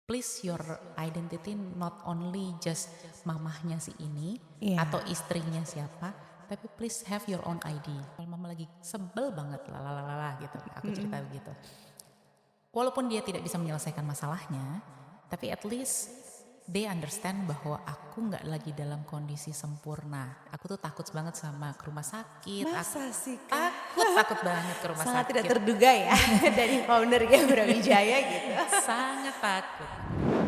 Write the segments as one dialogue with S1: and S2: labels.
S1: please your identity not only just mamahnya si ini atau
S2: Iya.
S1: istrinya siapa, tapi please have your own ID. Kalau mama lagi sebel banget lalalala gitu, aku cerita
S2: Mhm.
S1: begitu. Walaupun dia tidak bisa menyelesaikan masalahnya, tapi at least they understand bahwa aku nggak lagi dalam kondisi sempurna. Aku tuh takut banget sama ke rumah sakit. Aku
S2: Masa sih, Kak?
S1: takut banget ke rumah
S2: Sangat tidak
S1: sakit.
S2: terduga ya dari foundernya Brawijaya gitu.
S1: Sangat takut.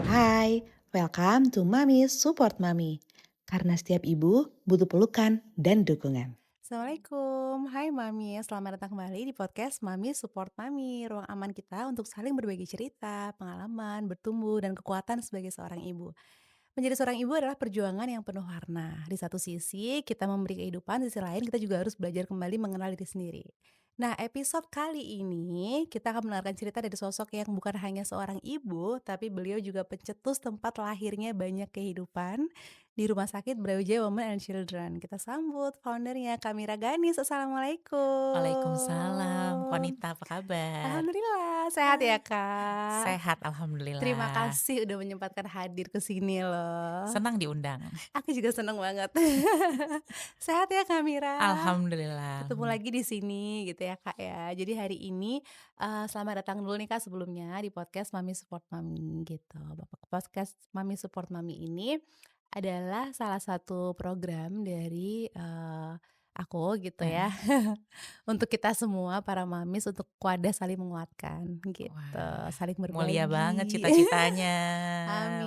S3: Hai, welcome to Mami Support Mami. Karena setiap ibu butuh pelukan dan dukungan.
S2: Assalamualaikum, hai Mami, selamat datang kembali di podcast Mami Support Mami. Ruang aman kita untuk saling berbagi cerita, pengalaman, bertumbuh, dan kekuatan sebagai seorang ibu. Menjadi seorang ibu adalah perjuangan yang penuh warna. Di satu sisi, kita memberi kehidupan, di sisi lain kita juga harus belajar kembali mengenal diri sendiri. Nah, episode kali ini kita akan mendengarkan cerita dari sosok yang bukan hanya seorang ibu, tapi beliau juga pencetus tempat lahirnya banyak kehidupan di Rumah Sakit Brawijaya Women and Children. Kita sambut foundernya Kamira Ganis.
S1: Waalaikumsalam,
S2: Assalamualaikum.
S1: Konita apa kabar?
S2: Alhamdulillah, sehat ya Kak?
S1: Sehat
S2: Terima
S1: alhamdulillah.
S2: kasih udah menyempatkan hadir ke sini loh.
S1: Senang diundang.
S2: Aku juga seneng banget. Sehat ya Kak Mira?
S1: Alhamdulillah.
S2: Ketemu lagi di sini gitu ya Kak ya. Jadi hari ini, selamat datang dulu nih Kak sebelumnya di podcast Mami Support Mami gitu. Podcast Mami Support Mami ini adalah salah satu program dari, aku gitu ya.
S1: Heeh.
S2: Untuk kita semua para mamis untuk wadah saling menguatkan gitu,
S1: Wah,
S2: saling
S1: mulia banget
S2: berbagi.
S1: cita-citanya.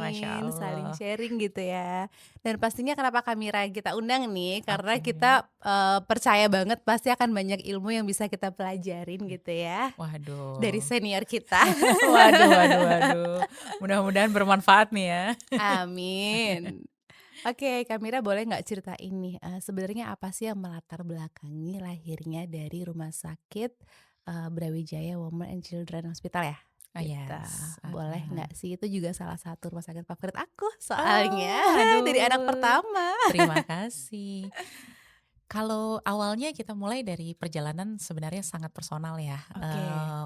S1: Masya
S2: Amin, saling
S1: Allah.
S2: sharing gitu ya. Dan pastinya kenapa Kamira kita undang nih, karena
S1: Oke.
S2: kita, percaya banget pasti akan banyak ilmu yang bisa kita pelajarin gitu ya, dari
S1: Waduh.
S2: senior kita.
S1: Waduh waduh waduh. Mudah-mudahan bermanfaat nih ya.
S2: Amin. Oke, Kamira boleh nggak ceritain nih, sebenarnya apa sih yang melatar belakangi lahirnya dari Rumah Sakit, Brawijaya Women and Children Hospital ya?
S1: Oh
S2: Gitu.
S1: yes,
S2: Boleh
S1: heeh.
S2: nggak sih? Itu juga salah satu rumah sakit favorit aku soalnya
S1: Oh,
S2: dari anak
S1: aduh.
S2: pertama.
S1: Terima kasih. Kalau awalnya kita mulai dari perjalanan sebenarnya sangat personal ya.
S2: Oke.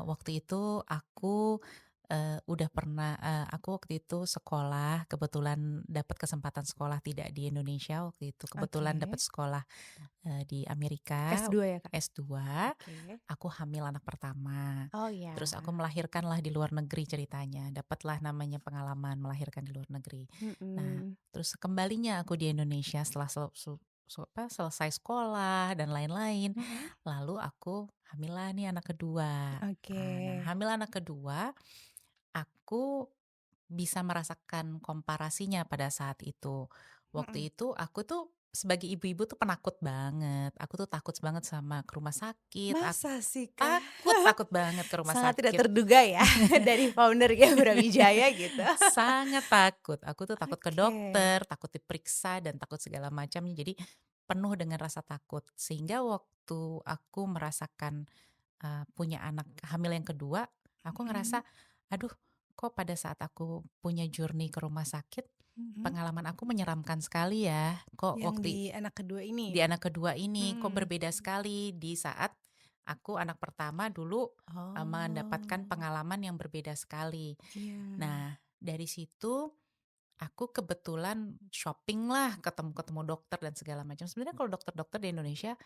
S1: Waktu itu aku, aku waktu itu sekolah, kebetulan dapat kesempatan sekolah tidak di Indonesia waktu itu, kebetulan
S2: Oke.
S1: dapat sekolah, di Amerika,
S2: S2 ya, Kak?
S1: S2,
S2: Oke.
S1: aku hamil anak pertama.
S2: Oh, iya.
S1: Terus aku melahirkanlah di luar negeri ceritanya, dapatlah namanya pengalaman melahirkan di luar negeri. Nah,
S2: Mhm.
S1: terus kembalinya aku di Indonesia setelah selesai sekolah dan lain-lain,
S2: Mhm.
S1: lalu aku hamil lah nih anak kedua.
S2: Oke.
S1: Nah, hamil anak kedua, aku bisa merasakan komparasinya pada saat itu.
S2: Mhm.
S1: Waktu itu aku tuh sebagai ibu-ibu tuh penakut banget. Aku tuh takut banget sama ke rumah sakit.
S2: Masa sih, Kak?
S1: Takut banget ke rumah
S2: Sangat tidak
S1: sakit.
S2: terduga ya dari founder-nya Brawijaya gitu.
S1: Sangat takut. Aku tuh takut ke
S2: Oke.
S1: dokter, takut diperiksa dan takut segala macam. Jadi penuh dengan rasa takut. Sehingga waktu aku merasakan punya anak hamil yang kedua, aku
S2: Mhm.
S1: ngerasa, aduh, kok pada saat aku punya journey ke rumah sakit,
S2: Mhm.
S1: pengalaman aku menyeramkan sekali ya. Kok
S2: Yang di anak kedua ini?
S1: di anak kedua ini, kok
S2: Mhm.
S1: berbeda sekali di saat aku anak pertama dulu mendapatkan
S2: Oh,
S1: pengalaman yang berbeda sekali.
S2: iya.
S1: Nah, dari situ aku kebetulan shopping lah, ketemu-ketemu dokter dan segala macam. Sebenarnya kalau dokter-dokter di Indonesia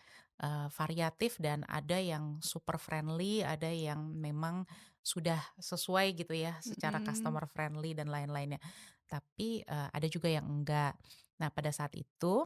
S1: variatif dan ada yang super friendly, ada yang memang sudah sesuai gitu ya secara
S2: Mhm.
S1: customer friendly dan lain-lainnya. Tapi ada juga yang enggak. Nah, pada saat itu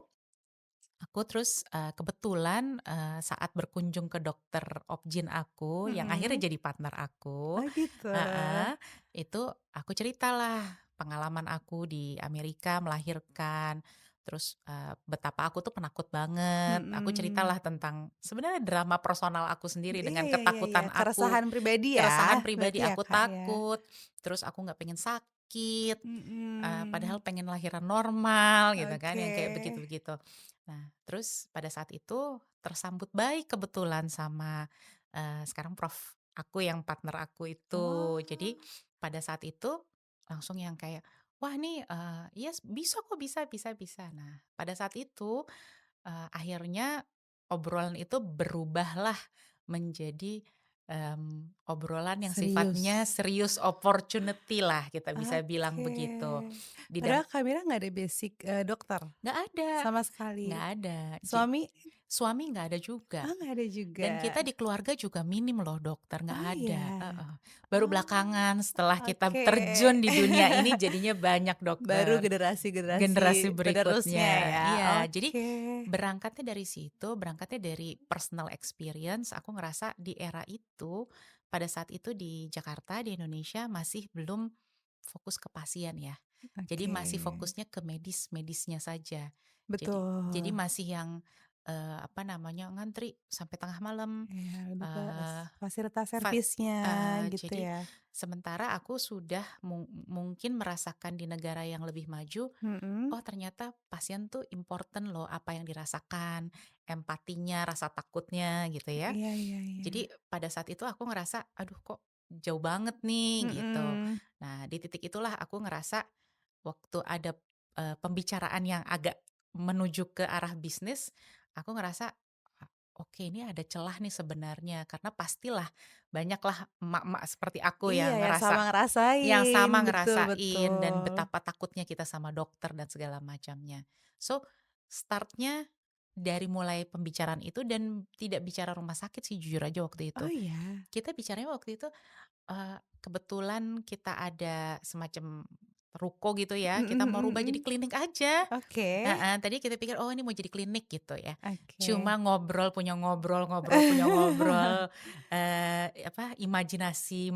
S1: aku terus kebetulan saat berkunjung ke dokter objin aku yang
S2: Mhm.
S1: akhirnya jadi partner aku,
S2: Oh gitu.
S1: heeh, itu aku ceritalah pengalaman aku di Amerika melahirkan, terus betapa aku tuh penakut banget. Aku
S2: Mhm.
S1: ceritalah tentang sebenarnya drama personal aku sendiri
S2: Iya
S1: dengan
S2: iya iya iya,
S1: ketakutan aku,
S2: keresahan pribadi ya,
S1: keresahan
S2: berarti
S1: pribadi,
S2: ya,
S1: aku
S2: Kak, ya?
S1: takut, terus aku nggak pengen sakit,
S2: Mhm.
S1: padahal pengen lahiran normal gitu kan,
S2: Oke.
S1: yang kayak begitu-begitu. Nah, terus pada saat itu tersambut baik kebetulan sama, sekarang prof aku yang partner aku itu. Jadi
S2: Oh.
S1: pada saat itu langsung yang kayak, "Wah nih, yes bisa kok, bisa bisa bisa." Nah, pada saat itu, akhirnya obrolan itu berubahlah menjadi, obrolan yang sifatnya
S2: Serius?
S1: serius opportunity lah kita bisa bilang
S2: Oke.
S1: begitu. Di
S2: Padahal Kak Mira nggak ada basic, dokter?
S1: nggak ada,
S2: Sama sekali?
S1: nggak ada.
S2: Suami?
S1: Suami nggak ada juga.
S2: Oh nggak ada juga?
S1: Dan kita di keluarga juga minim loh dokter, nggak
S2: Oh
S1: ada,
S2: iya?
S1: heeh. Baru belakangan setelah kita
S2: Oke.
S1: terjun di dunia ini jadinya banyak
S2: Baru
S1: dokter, generasi
S2: generasi-generasi penerusnya
S1: berikutnya.
S2: ya?
S1: Iya, jadi
S2: Oke.
S1: berangkatnya dari situ, berangkatnya dari personal experience, aku ngerasa di era itu, pada saat itu di Jakarta, di Indonesia masih belum fokus ke pasien ya. Jadi
S2: Oke.
S1: masih fokusnya ke medisnya saja. Jadi
S2: Betul.
S1: masih yang, apa namanya, ngantri sampai tengah malam,
S2: Iya, lebih ke
S1: eee,
S2: fasilitas
S1: fa
S2: servisnya gitu
S1: jadi
S2: ya?
S1: sementara aku sudah mungkin merasakan di negara yang lebih maju,
S2: Mhm.
S1: oh ternyata pasien tuh important loh apa yang dirasakan, empatinya, rasa takutnya gitu ya.
S2: Iya iya iya.
S1: Jadi pada saat itu aku ngerasa, aduh kok jauh banget nih gitu.
S2: Mhm.
S1: Nah di titik itulah aku ngerasa waktu ada pembicaraan yang agak menuju ke arah bisnis, aku ngerasa, "Ah, oke ini ada celah nih sebenarnya karena pastilah banyaklah emak-emak seperti aku
S2: Iya,
S1: yang
S2: ngerasain,
S1: sama
S2: betul
S1: ngerasain dan
S2: betul.
S1: betapa takutnya kita sama dokter dan segala macamnya. So, startnya dari mulai pembicaraan itu dan tidak bicara rumah sakit sih jujur aja waktu itu.
S2: Oh iya?
S1: Kita bicaranya waktu itu, kebetulan kita ada semacam ruko gitu ya,
S2: Mhm
S1: kita mau
S2: mhm
S1: rubah jadi
S2: mhm.
S1: klinik aja.
S2: Oke
S1: Heeh, tadi kita pikir, "Oh ini mau jadi klinik," gitu ya.
S2: oke.
S1: Cuma ngobrol punya ngobrol, apa, imajinasi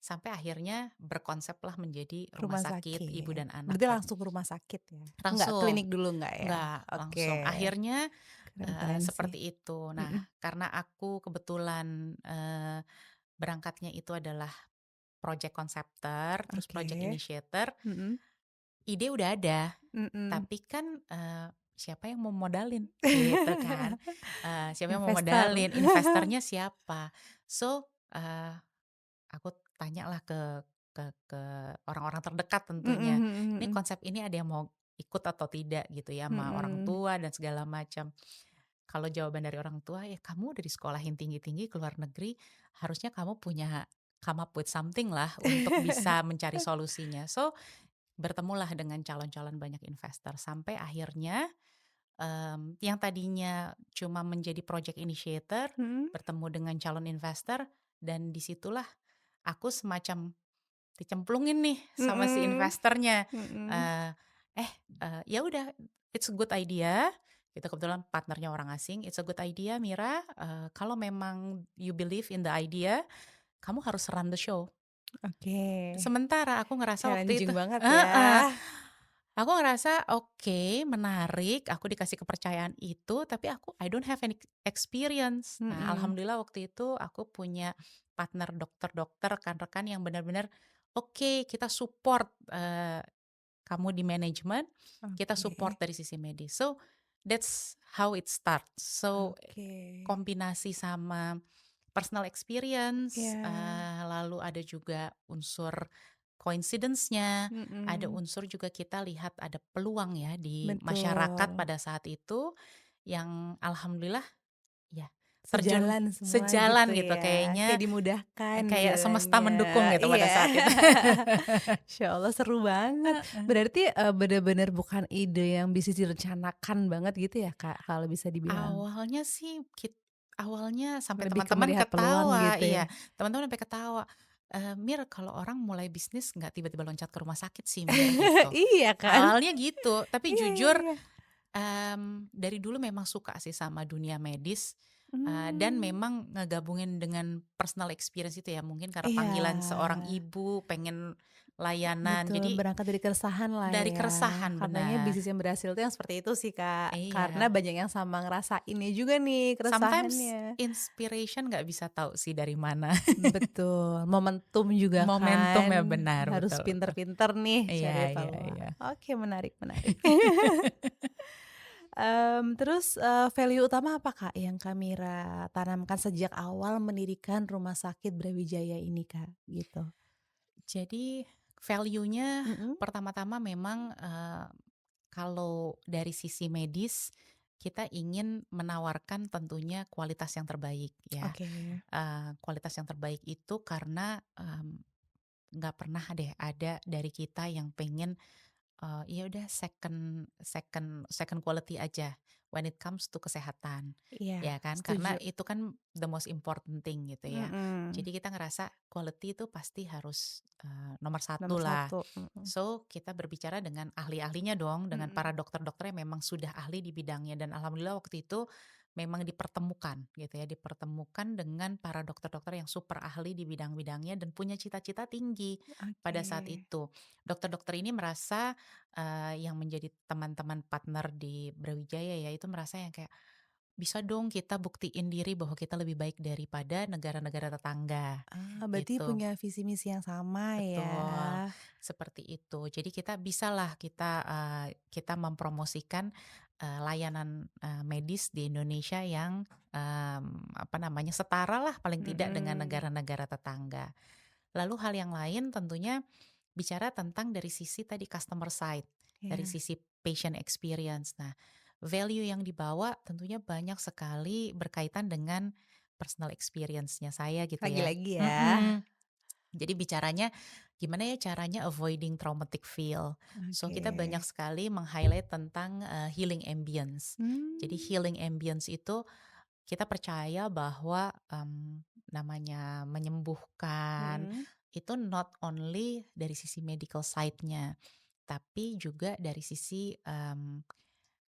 S1: sampai akhirnya berkonseplah menjadi rumah
S2: Rumah
S1: sakit ibu
S2: sakit.
S1: dan anak
S2: Berarti langsung ke rumah sakit ya? Enggak
S1: langsung,
S2: klinik dulu enggak ya?
S1: nggak
S2: Oke,
S1: langsung. Akhirnya,
S2: keren keren sih.
S1: seperti itu. Nah,
S2: Mhm.
S1: karena aku kebetulan, berangkatnya itu adalah project conceptor, terus project
S2: Oke.
S1: initiator,
S2: Mhm
S1: ide udah ada.
S2: mhm.
S1: Tapi kan, siapa yang mau modalin, gitu kan. Siapa yang mau
S2: Investor.
S1: modalin, investornya siapa. So, aku tanyalah ke orang-orang terdekat
S2: Mhm
S1: tentunya,
S2: mhm
S1: "Ini
S2: mhm.
S1: konsep ini ada yang mau ikut atau tidak?" Gitu ya, sama orang
S2: Mhm.
S1: tua dan segala macam. Kalau jawaban dari orang tua, "Ya kamu udah disekolahin tinggi-tinggi ke luar negeri, harusnya kamu punya come up with something lah untuk bisa mencari solusinya." So, bertemulah dengan calon-calon banyak investor sampai akhirnya, yang tadinya cuma menjadi project initiator,
S2: Mhm
S1: bertemu dengan calon investor dan disitulah aku semacam dicemplungin nih sama si
S2: mhm
S1: investornya,
S2: mhm.
S1: eee, ya udah it's a good idea, itu kebetulan partnernya orang asing, "It's a good idea Mira, kalau memang you believe in the idea, kamu harus run the show."
S2: Oke.
S1: Sementara aku ngerasa waktu
S2: Challenging
S1: itu
S2: banget ya.
S1: heeh. Aku ngerasa, oke, menarik, aku dikasih kepercayaan itu, tapi I don't have any experience. Nah,
S2: Mhm.
S1: alhamdulillah waktu itu aku punya partner dokter-dokter, rekan-rekan yang benar-benar, oke, kita support, kamu di manajemen, kita support
S2: Oke
S1: dari sisi medis. So, that's how it starts. So,
S2: oke.
S1: kombinasi sama personal experience,
S2: Iya.
S1: lalu ada juga unsur coincidence-nya, ada
S2: Mhm.
S1: unsur juga kita lihat ada peluang ya di masyarakat
S2: Betul.
S1: pada saat itu yang alhamdulillah ya terjun
S2: Sejalan semua gitu
S1: sejalan gitu
S2: ya, kayak
S1: kayaknya,
S2: dimudahkan
S1: kayak semesta
S2: jalannya.
S1: mendukung gitu pada
S2: Iya.
S1: saat itu.
S2: Masya Allah seru banget.
S1: Heeh.
S2: Berarti, bener-bener bukan ide yang bisa direncanakan banget gitu ya, Kak, kalau bisa dibilang?
S1: Awalnya sih awalnya sampai
S2: Lebih ke
S1: teman-teman
S2: melihat peluang
S1: ketawa,
S2: gitu ya?
S1: iya, teman-teman sampai ketawa, "Mir, kalau orang mulai bisnis nggak tiba-tiba loncat ke rumah sakit sih, Mir," gitu.
S2: Iya kan?
S1: Awalnya gitu, tapi
S2: Iya iya
S1: jujur,
S2: iya.
S1: dari dulu memang suka sih sama dunia medis, dan
S2: Mmm,
S1: memang ngegabungin dengan personal experience itu ya, mungkin karena
S2: iya.
S1: panggilan seorang ibu, pengen layanan,
S2: Betul,
S1: jadi
S2: berangkat dari keresahan lah
S1: dari
S2: ya.
S1: keresahan,
S2: Katanya
S1: benar.
S2: bisnis yang berhasil tuh yang seperti itu sih, Kak. Karena
S1: Iya.
S2: banyak yang sama ngerasainnya juga nih
S1: Sometimes
S2: keresahannya.
S1: inspiration nggak bisa tahu sih dari mana.
S2: Betul, momentum juga
S1: Momentum ya,
S2: kan,
S1: benar,
S2: harus
S1: betul betul.
S2: pinter-pinter nih
S1: Iya
S2: cari
S1: iya
S2: peluang.
S1: iya.
S2: Oke, menarik menarik. Terus, value utama apa, Kak, yang Kamira tanamkan sejak awal mendirikan Rumah Sakit Brawijaya ini, Kak? Gitu.
S1: Jadi value-nya
S2: Mhm
S1: pertama-tama memang, kalau dari sisi medis, kita ingin menawarkan tentunya kualitas yang terbaik ya.
S2: Oke.
S1: Kualitas yang terbaik itu karena, nggak pernah deh ada dari kita yang pengen, ya udah second second second quality aja when it comes to kesehatan,
S2: Iya,
S1: ya kan? Karena
S2: setuju.
S1: itu kan the most important thing gitu ya.
S2: Mhm.
S1: Jadi kita ngerasa quality itu pasti harus, nomor satu
S2: Nomor
S1: lah.
S2: satu. Mhm.
S1: So, kita berbicara dengan ahli-ahlinya dong, dengan para
S2: Mhm.
S1: dokter-dokter yang memang sudah ahli di bidangnya dan alhamdulillah waktu itu memang dipertemukan gitu ya, dipertemukan dengan para dokter-dokter yang super ahli di bidang-bidangnya dan punya cita-cita tinggi pada
S2: Oke.
S1: saat itu. Dokter-dokter ini merasa, yang menjadi teman-teman partner di Brawijaya ya, itu merasa yang kayak, "Bisa dong kita buktiin diri bahwa kita lebih baik daripada negara-negara tetangga,"
S2: Berarti
S1: gitu.
S2: punya visi misi yang sama ya.
S1: Betul, seperti itu. Jadi kita bisalah kita mempromosikan, layanan, medis di Indonesia yang, apa namanya, setara lah paling tidak dengan
S2: Mhm.
S1: negara-negara tetangga. Lalu hal yang lain tentunya bicara tentang dari sisi tadi customer side, dari
S2: Iya.
S1: sisi patient experience. Nah, value yang dibawa tentunya banyak sekali berkaitan dengan personal experience-nya saya gitu ya.
S2: Lagi-lagi ya.
S1: Mhm. Jadi bicaranya gimana ya caranya avoiding traumatic feel. So
S2: Oke.
S1: kita banyak sekali meng-highlight tentang, healing ambience. Jadi
S2: Mmm.
S1: healing ambience itu kita percaya bahwa, namanya menyembuhkan
S2: Mhm.
S1: itu not only dari sisi medical side-nya, tapi juga dari sisi,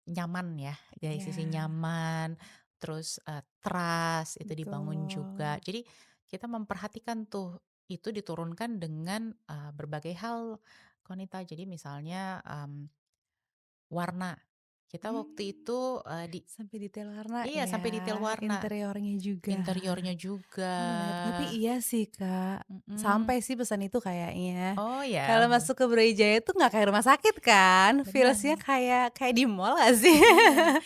S1: nyaman ya, dari sisi
S2: Iya,
S1: nyaman, terus, trust itu dibangun juga.
S2: betul.
S1: Jadi kita memperhatikan tuh, itu diturunkan dengan, berbagai hal, Konita. Jadi misalnya, warna, kita waktu
S2: Mmm.
S1: itu, di
S2: Sampai detail warna
S1: iya sampai detail
S2: ya,
S1: warna,
S2: interiornya juga.
S1: interiornya juga.
S2: Oh menarik, tapi iya sih Kak,
S1: Mhm.
S2: sampai sih pesan itu kayaknya.
S1: Oh ya,
S2: Kalau masuk ke Brawijaya tuh nggak kayak rumah sakit kan, feels-nya
S1: benar.
S2: kayak kayak di mall nggak sih?
S1: Iya.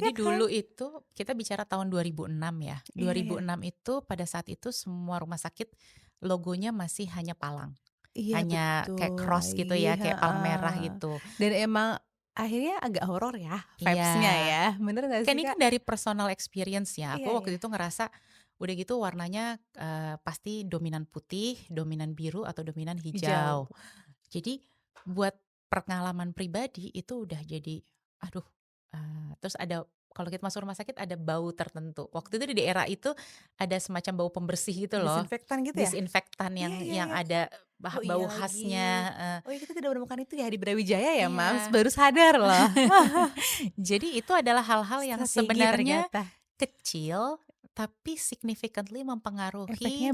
S2: Iya
S1: Jadi
S2: kan?
S1: dulu itu kita bicara tahun 2006 ya.
S2: Iya iya.
S1: 2006 itu pada saat itu semua rumah sakit logonya masih hanya palang.
S2: Iya
S1: Hanya kayak
S2: betul
S1: cross gitu
S2: lagi,
S1: ya, kayak palang merah
S2: heeh.
S1: gitu.
S2: Dan emang akhirnya agak horor ya
S1: Iya.
S2: vibes-nya ya, bener nggak
S1: Kan
S2: sih
S1: ini
S2: Kak?
S1: dari personal experience ya.
S2: Iya
S1: Aku
S2: iya,
S1: waktu itu ngerasa udah gitu warnanya, pasti dominan putih, dominan biru atau dominan
S2: hijau.
S1: hijau. Jadi buat pengalaman pribadi itu udah jadi aduh, terus ada kalau kita masuk rumah sakit ada bau tertentu. Waktu itu di daerah itu ada semacam bau pembersih gitu loh,
S2: Disinfektan gitu ya?
S1: disinfektan
S2: Iya
S1: yang
S2: iya iya.
S1: ada
S2: Oh iya
S1: bau
S2: lagi.
S1: khasnya,
S2: Oh iya kita tidak menemukan itu ya di Brawijaya ya Mams,
S1: iya.
S2: baru sadar loh.
S1: Jadi itu adalah hal-hal yang
S2: Strategi
S1: sebenarnya
S2: ternyata,
S1: kecil, tapi significantly
S2: efeknya
S1: mempengaruhi,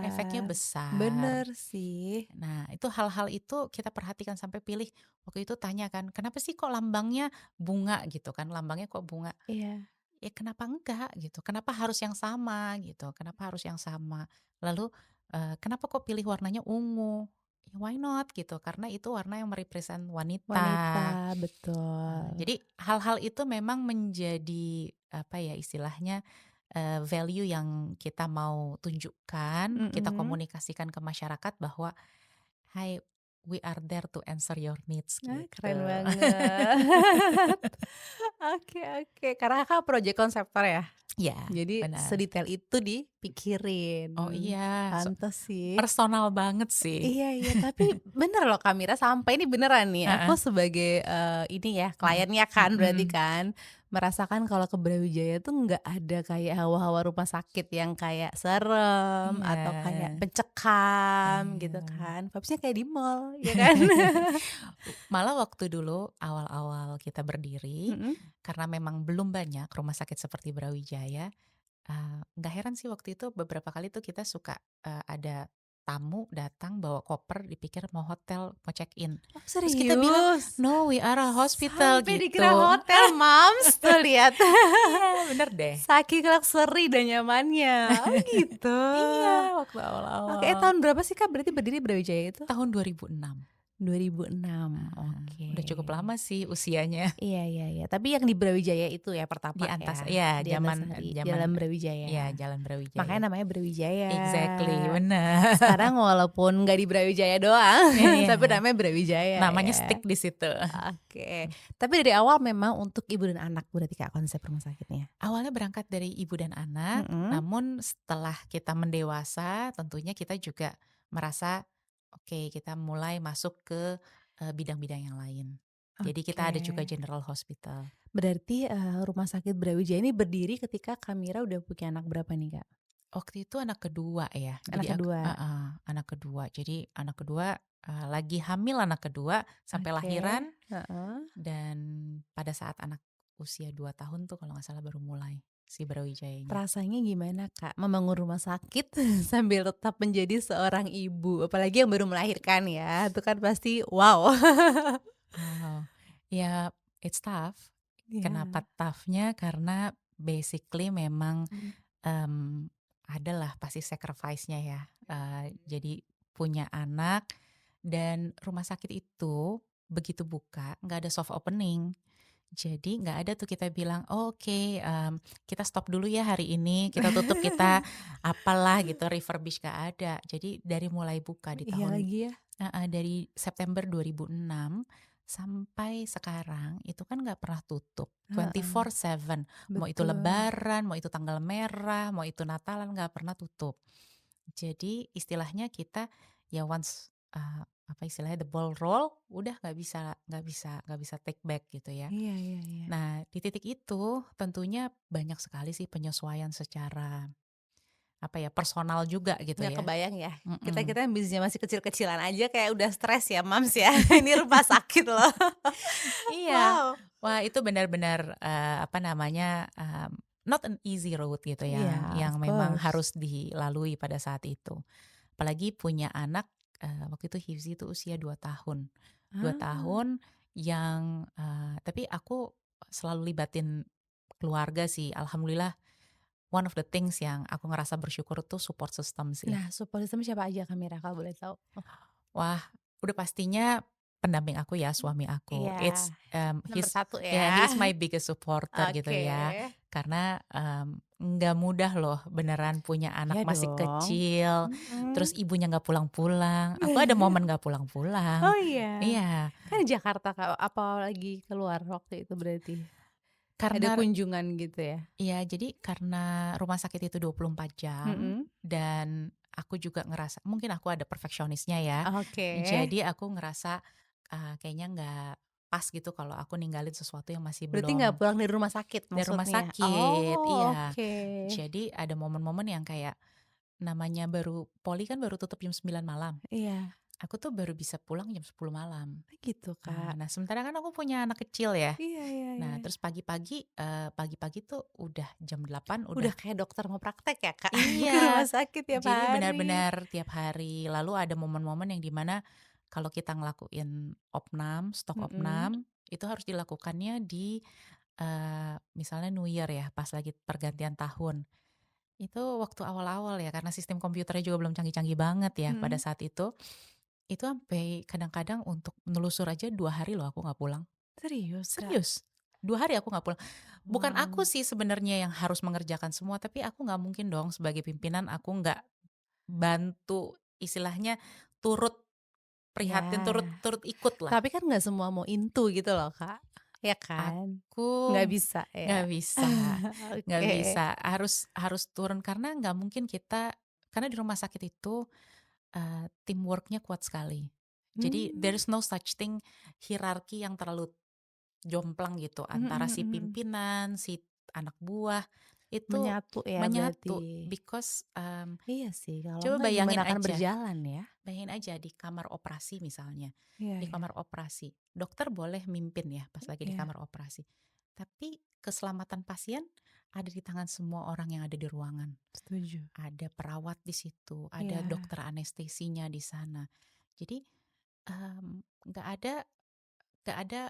S1: efeknya
S2: besar.
S1: besar.
S2: Bener sih.
S1: Nah, itu hal-hal itu kita perhatikan sampai pilih waktu itu tanya kan, "Kenapa sih kok lambangnya bunga?" Gitu kan, "Lambangnya kok bunga?"
S2: Iya,
S1: Ya kenapa enggak gitu, kenapa harus yang sama gitu, kenapa harus yang sama. Lalu, kenapa kok pilih warnanya ungu? Ya why not gitu, karena itu warna yang merepresent wanita.
S2: wanita, betul.
S1: Jadi hal-hal itu memang menjadi apa ya istilahnya, value yang kita mau tunjukkan, kita
S2: Mhm.
S1: komunikasikan ke masyarakat bahwa, "Hai, we are there to answer your needs," gitu.
S2: Keren banget. Oke oke, karena Kakak project konseptor ya?
S1: Iya,
S2: Jadi
S1: benar.
S2: sedetail itu dipikirin.
S1: Oh iya,
S2: Pantes sih.
S1: personal banget sih.
S2: Iya iya, tapi bener loh Kak Mira, sampai ini beneran nih, aku
S1: Heeh,
S2: sebagai, ini ya,
S1: mhm,
S2: kliennya kan berarti
S1: mhm,
S2: kan, merasakan kalau ke Brawijaya tuh nggak ada kayak hawa-hawa rumah sakit yang kayak serem, atau kayak
S1: iya,
S2: mencekam gitu
S1: iya.
S2: kan, vibes-nya kayak di mall, ya kan?
S1: Malah waktu dulu awal-awal kita berdiri,
S2: Mhm.
S1: karena memang belum banyak rumah sakit seperti Brawijaya, nggak heran sih waktu itu beberapa kali tuh kita suka, ada tamu datang bawa koper dipikir mau hotel, mau check-in.
S2: Oh
S1: Terus kita bilang,
S2: serius?
S1: "No, we are a hospital,"
S2: Sampai dikira
S1: gitu.
S2: hotel Mams, tuh lihat.
S1: Iya, bener deh.
S2: Saking luxury dan nyamannya, oh gitu.
S1: Iya, waktu
S2: Oke,
S1: awal-awal.
S2: tahun berapa sih Kak berarti berdiri Brawijaya itu?
S1: Tahun 2006.
S2: 2006,
S1: Udah cukup
S2: oke.
S1: lama sih usianya.
S2: Iya iya iya, tapi yang di Brawijaya itu ya
S1: Di
S2: pertama
S1: Antas
S2: ya?
S1: ya
S2: Di
S1: zaman
S2: Antasari,
S1: zaman
S2: Jalan Brawijaya.
S1: ya Jalan Brawijaya.
S2: Makanya namanya Brawijaya.
S1: Exactly, benar.
S2: Sekarang walaupun nggak di Brawijaya doang, tapi
S1: Iya,
S2: namanya Brawijaya
S1: namanya
S2: ya.
S1: stick di situ.
S2: Oke, tapi dari awal memang untuk ibu dan anak berarti Kak konsep rumah sakitnya?
S1: Awalnya berangkat dari ibu dan anak,
S2: Mhm,
S1: namun setelah kita mendewasa tentunya kita juga merasa, oke kita mulai masuk ke, bidang-bidang yang lain. Jadi kita
S2: oke.
S1: ada juga general hospital.
S2: Berarti, rumah sakit Brawijaya ini berdiri ketika Kamira udah punya anak berapa nih Kak?
S1: Waktu itu anak kedua ya,
S2: Anak
S1: jadi
S2: kedua?
S1: anak kedua. Jadi anak kedua, lagi hamil anak kedua sampai
S2: Oke,
S1: lahiran
S2: heeh.
S1: dan pada saat anak usia 2 tahun tuh kalau nggak salah baru mulai si Brawijayanya.
S2: Rasanya gimana Kak, membangun rumah sakit sambil tetap menjadi seorang ibu? Apalagi yang baru melahirkan ya, itu kan pasti wow.
S1: Oh, ya it's tough. Kenapa
S2: Iya.
S1: tough-nya? Karena basically memang,
S2: Mmm,
S1: mmm, adalah pasti sacrifice-nya ya, jadi punya anak dan rumah sakit itu begitu buka nggak ada soft opening. Jadi nggak ada tuh kita bilang, "Oh, oke, kita stop dulu ya hari ini, kita tutup, kita apalah gitu, refurbish," nggak ada. Jadi dari mulai buka di
S2: iya
S1: tahun
S2: lagi ya.
S1: dari September 2006 sampai sekarang itu kan nggak pernah tutup,
S2: Heeh,
S1: 24/7. Mau itu
S2: betul.
S1: lebaran, mau itu tanggal merah, mau itu Natalan nggak pernah tutup. Jadi istilahnya kita ya once, apa istilahnya, the ball roll, udah nggak bisa take back gitu ya.
S2: Iya iya iya.
S1: Nah di titik itu tentunya banyak sekali sih penyesuaian secara, apa ya, personal juga gitu
S2: Nggak
S1: ya.
S2: kebayang ya,
S1: Mhm.
S2: kita-kita yang bisnisnya masih kecil-kecilan aja kayak udah stres ya Mams ya, ini rumah sakit loh.
S1: Iya.
S2: Wow.
S1: Wah, itu benar-benar, apa namanya, not an easy road gitu
S2: Iya, of
S1: yang memang
S2: course.
S1: harus dilalui pada saat itu. Apalagi punya anak, waktu itu Hifzi itu usia 2 tahun. 2
S2: Ah,
S1: tahun yang, tapi aku selalu libatin keluarga sih. Alhamdulillah one of the things yang aku ngerasa bersyukur tuh support system sih.
S2: nah support system siapa aja Kamira kalau boleh tahu? Oh,
S1: Wah, udah pastinya pendamping aku ya, suami aku.
S2: iya, nomor satu
S1: He
S2: ya.
S1: is my biggest supporter gitu
S2: Oke.
S1: ya. Karena, nggak mudah loh beneran punya anak
S2: Iya
S1: masih
S2: dong.
S1: kecil, terus
S2: Mhm.
S1: ibunya nggak pulang-pulang. Aku ada momen nggak pulang-pulang.
S2: Oh iya,
S1: Iya,
S2: kan di Jakarta Kak, apa lagi keluar waktu itu berarti? Ada
S1: karena
S2: kunjungan gitu ya?
S1: ya jadi karena rumah sakit itu 24 jam
S2: Mhm,
S1: dan aku juga ngerasa mungkin aku ada perfeksionisnya ya.
S2: oke.
S1: Jadi aku ngerasa, kayaknya nggak pas gitu kalau aku ninggalin sesuatu yang masih
S2: Berarti nggak
S1: belum
S2: pulang dari rumah sakit
S1: dari rumah
S2: maksudnya?
S1: sakit,
S2: Oh
S1: iya.
S2: oke.
S1: Jadi ada momen-momen yang kayak namanya baru poli kan baru tutup jam 9 malam,
S2: Iya,
S1: aku tuh baru bisa pulang jam 10 malam.
S2: gitu Kak.
S1: Nah sementara kan aku punya anak kecil ya.
S2: Iya iya iya.
S1: Nah terus pagi-pagi tuh udah jam 8 udah
S2: Udah kayak dokter mau praktek ya Kak, ke rumah
S1: iya.
S2: sakit tiap
S1: Jadi
S2: hari.
S1: benar-benar tiap hari. Lalu ada momen-momen yang dimana kalau kita ngelakuin opnam, stok
S2: Mhm.
S1: opnam, itu harus dilakukannya di, misalnya New Year ya, pas lagi pergantian tahun. Itu waktu awal-awal ya, karena sistem komputernya juga belum canggih-canggih banget ya pada
S2: Mhm.
S1: saat itu sampai kadang-kadang untuk menelusur aja 2 hari loh aku nggak pulang.
S2: Serius Kak?
S1: Serius, 2 hari aku nggak pulang. Bukan aku
S2: Wow.
S1: sih sebenarnya yang harus mengerjakan semua, tapi aku nggak mungkin dong sebagai pimpinan aku nggak bantu, istilahnya turut prihatin, turut
S2: Ya,
S1: turut ikutlah.
S2: tapi kan nggak semua mau into gitu loh Kak, ya kan?
S1: Aku
S2: Nggak bisa
S1: nggak
S2: ya?
S1: bisa nggak
S2: Oke.
S1: bisa, harus harus turun karena nggak mungkin kita karena di rumah sakit itu, teamwork-nya kuat sekali. Jadi there
S2: Mmm,
S1: is no such thing hierarki yang terlalu jomplang gitu
S2: mhm
S1: antara si
S2: mhm.
S1: pimpinan, si anak buah, itu
S2: Menyatu ya berarti?
S1: menyatu because,
S2: Iya sih, kalau
S1: coba
S2: enggak gimana akan berjalan ya?
S1: bayangin aja di kamar operasi misalnya,
S2: Iya
S1: di
S2: iya.
S1: kamar operasi, dokter boleh mimpin ya pas lagi di
S2: Iya,
S1: kamar operasi, tapi keselamatan pasien ada di tangan semua orang yang ada di ruangan.
S2: setuju.
S1: Ada perawat di situ, ada
S2: Iya.
S1: dokter anestesinya di sana. Jadi, nggak ada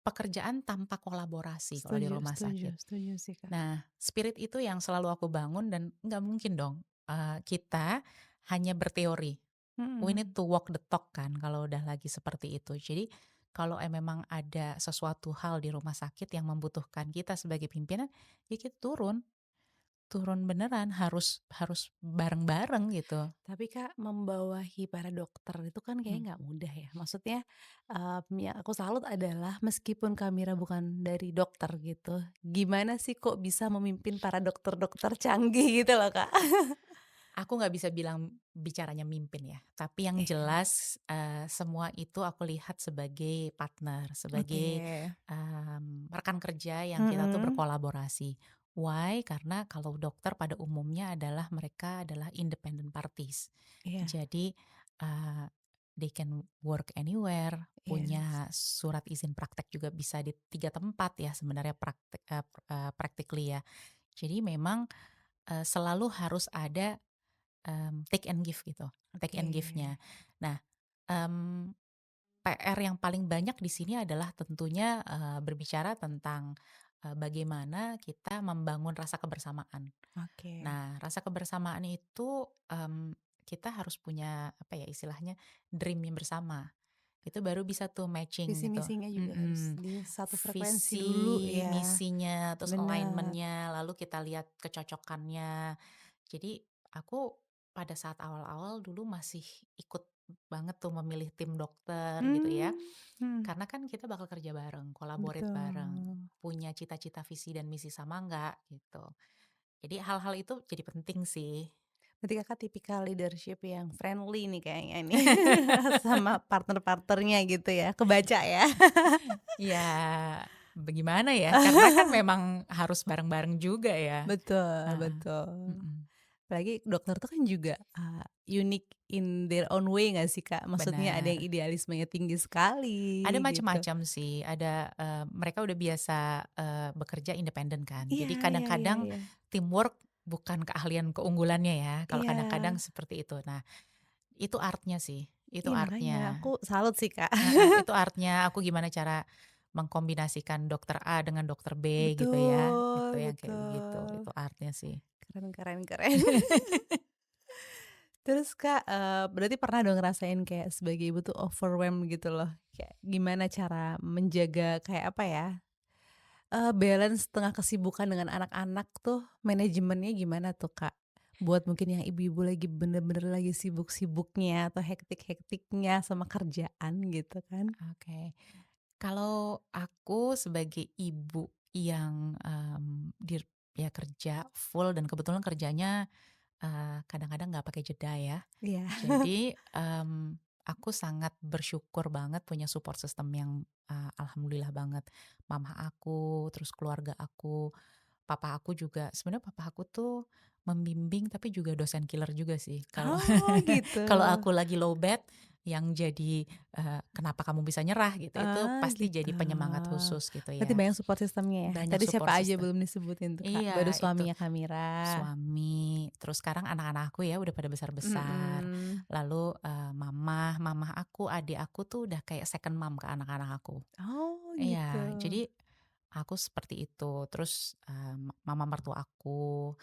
S1: pekerjaan tanpa kolaborasi kalau di
S2: Setuju
S1: rumah
S2: setuju
S1: sakit.
S2: setuju sih, Kak.
S1: Nah, spirit itu yang selalu aku bangun dan nggak mungkin dong, kita hanya berteori. we need
S2: Mhm.
S1: to walk the talk kan kalau udah lagi seperti itu. Jadi kalau memang ada sesuatu hal di rumah sakit yang membutuhkan kita sebagai pimpinan, ya kita turun, turun beneran harus harus bareng-bareng gitu.
S2: Tapi Kak, membawahi para dokter itu kan
S1: Hmm.
S2: kayaknya nggak mudah ya. Maksudnya, yang aku salut adalah meskipun Kak Mira bukan dari dokter gitu, gimana sih kok bisa memimpin para dokter-dokter canggih gitu loh, Kak?
S1: Aku nggak bisa bilang bicaranya mimpin ya, tapi yang
S2: Iya.
S1: jelas, semua itu aku lihat sebagai partner,
S2: Oke.
S1: sebagai, rekan kerja yang kita tuh
S2: Mhm.
S1: berkolaborasi. Why? Karena kalau dokter pada umumnya adalah mereka adalah independent parties.
S2: Iya.
S1: Jadi, eee, they can work anywhere,
S2: Yes.
S1: punya surat izin praktek juga bisa di 3 tempat ya sebenarnya practically ya. Jadi memang, selalu harus ada take and give gitu, take
S2: Oke.
S1: and give-nya. Nah, mmm, PR yang paling banyak di sini adalah tentunya, berbicara tentang, bagaimana kita membangun rasa kebersamaan.
S2: Oke.
S1: Nah, rasa kebersamaan itu, kita harus punya, apa ya istilahnya, dream yang bersama. Itu baru bisa tuh matching
S2: Visi
S1: gitu.
S2: misinya juga harus
S1: Mhm.
S2: di satu frekuensi dulu
S1: Visi,
S2: ya.
S1: misinya, terus
S2: Benar.
S1: alignment-nya, lalu kita lihat kecocokannya. Jadi aku pada saat awal-awal dulu masih ikut banget tuh memilih tim dokter gitu ya.
S2: Mmm, mhm,
S1: Karena kan kita bakal kerja bareng, collaborate bareng,
S2: betul.
S1: punya cita-cita visi dan misi sama enggak gitu. Jadi hal-hal itu jadi penting sih.
S2: Berarti Kakak tipikal leadership yang friendly nih kayaknya nih, sama partner-partnernya gitu ya, kebaca ya?
S1: Ya bagaimana ya, karena kan memang harus bareng-bareng juga ya.
S2: Betul
S1: Heeh,
S2: betul.
S1: mhm,
S2: Apalagi dokter tuh kan juga, unique in their own way nggak sih, Kak? Maksudnya ada yang
S1: benar.
S2: idealismenya tinggi sekali
S1: Ada
S2: gitu.
S1: macam-macam sih, ada, mereka udah biasa, bekerja independen kan.
S2: Iya
S1: Jadi
S2: iya iya
S1: kadang-kadang
S2: iya.
S1: teamwork bukan keahlian keunggulannya ya, kalau
S2: Iya.
S1: kadang-kadang seperti itu. Nah, itu artnya sih, itu
S2: Iya makanya
S1: artnya.
S2: aku salut sih, Kak.
S1: Itu artnya aku gimana cara mengkombinasikan dokter A dengan dokter B gitu ya, itu
S2: Betul
S1: yang kayak begitu,
S2: betul.
S1: itu artnya sih.
S2: Keren keren keren. Terus Kak, berarti pernah dong ngerasain kayak sebagai ibu tuh overwhelmed gitu loh, kayak gimana cara menjaga kayak apa ya, balance tengah kesibukan dengan anak-anak tuh manajemennya gimana tuh, Kak? Buat mungkin yang ibu-ibu lagi bener-bener lagi sibuk-sibuknya atau hektik-hektiknya sama kerjaan gitu kan.
S1: Oke. Kalau aku sebagai ibu yang, ya kerja full dan kebetulan kerjanya, kadang-kadang nggak pakai jeda ya.
S2: Iya.
S1: Jadi, aku sangat bersyukur banget punya support system yang, alhamdulillah banget. Mama aku, terus keluarga aku, papa aku juga. Sebenarnya papa aku tuh membimbing tapi juga dosen killer juga sih. Kalau
S2: Oh gitu.
S1: kalau aku lagi low lowbat yang jadi, "Kenapa kamu bisa nyerah?" Gitu, itu
S2: Ah
S1: pasti
S2: gitu.
S1: jadi penyemangat khusus gitu
S2: Berarti
S1: ya.
S2: banyak support sistemnya ya?
S1: Banyak
S2: Tadi siapa
S1: support
S2: aja
S1: system.
S2: belum disebutin tuh, Kak? Baru
S1: Iya, itu.
S2: suaminya Kamira.
S1: Suami, terus sekarang anak-anak aku ya udah pada besar-besar.
S2: Mhm.
S1: Lalu, mama aku, adik aku tuh udah kayak second mom ke anak-anak aku.
S2: Oh gitu.
S1: Iya, jadi aku seperti itu. Terus, mama mertua aku,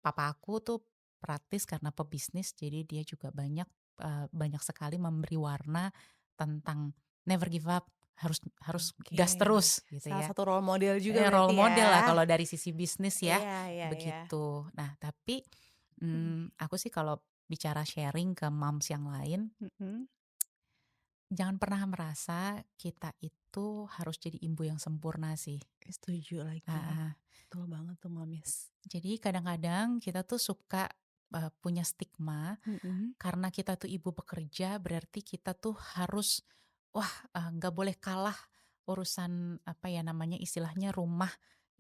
S1: papa aku tuh praktis karena pebisnis, jadi dia juga banyak sekali memberi warna tentang never give up, harus harus
S2: Oke.
S1: gas terus gitu
S2: Salah
S1: ya.
S2: satu role model juga berarti
S1: Role model lah
S2: ya?
S1: kalau dari sisi bisnis ya,
S2: Iya iya iya.
S1: begitu. Nah tapi,
S2: Mhm
S1: aku sih kalau bicara sharing ke moms yang lain,
S2: mhm.
S1: jangan pernah merasa kita itu harus jadi ibu yang sempurna sih.
S2: Setuju lagi.
S1: Heeh.
S2: Betul banget tuh, Mamis.
S1: Jadi kadang-kadang kita tuh suka, punya stigma
S2: Mhm.
S1: karena kita tuh ibu bekerja berarti kita tuh harus, wah, nggak boleh kalah urusan apa ya namanya, istilahnya rumah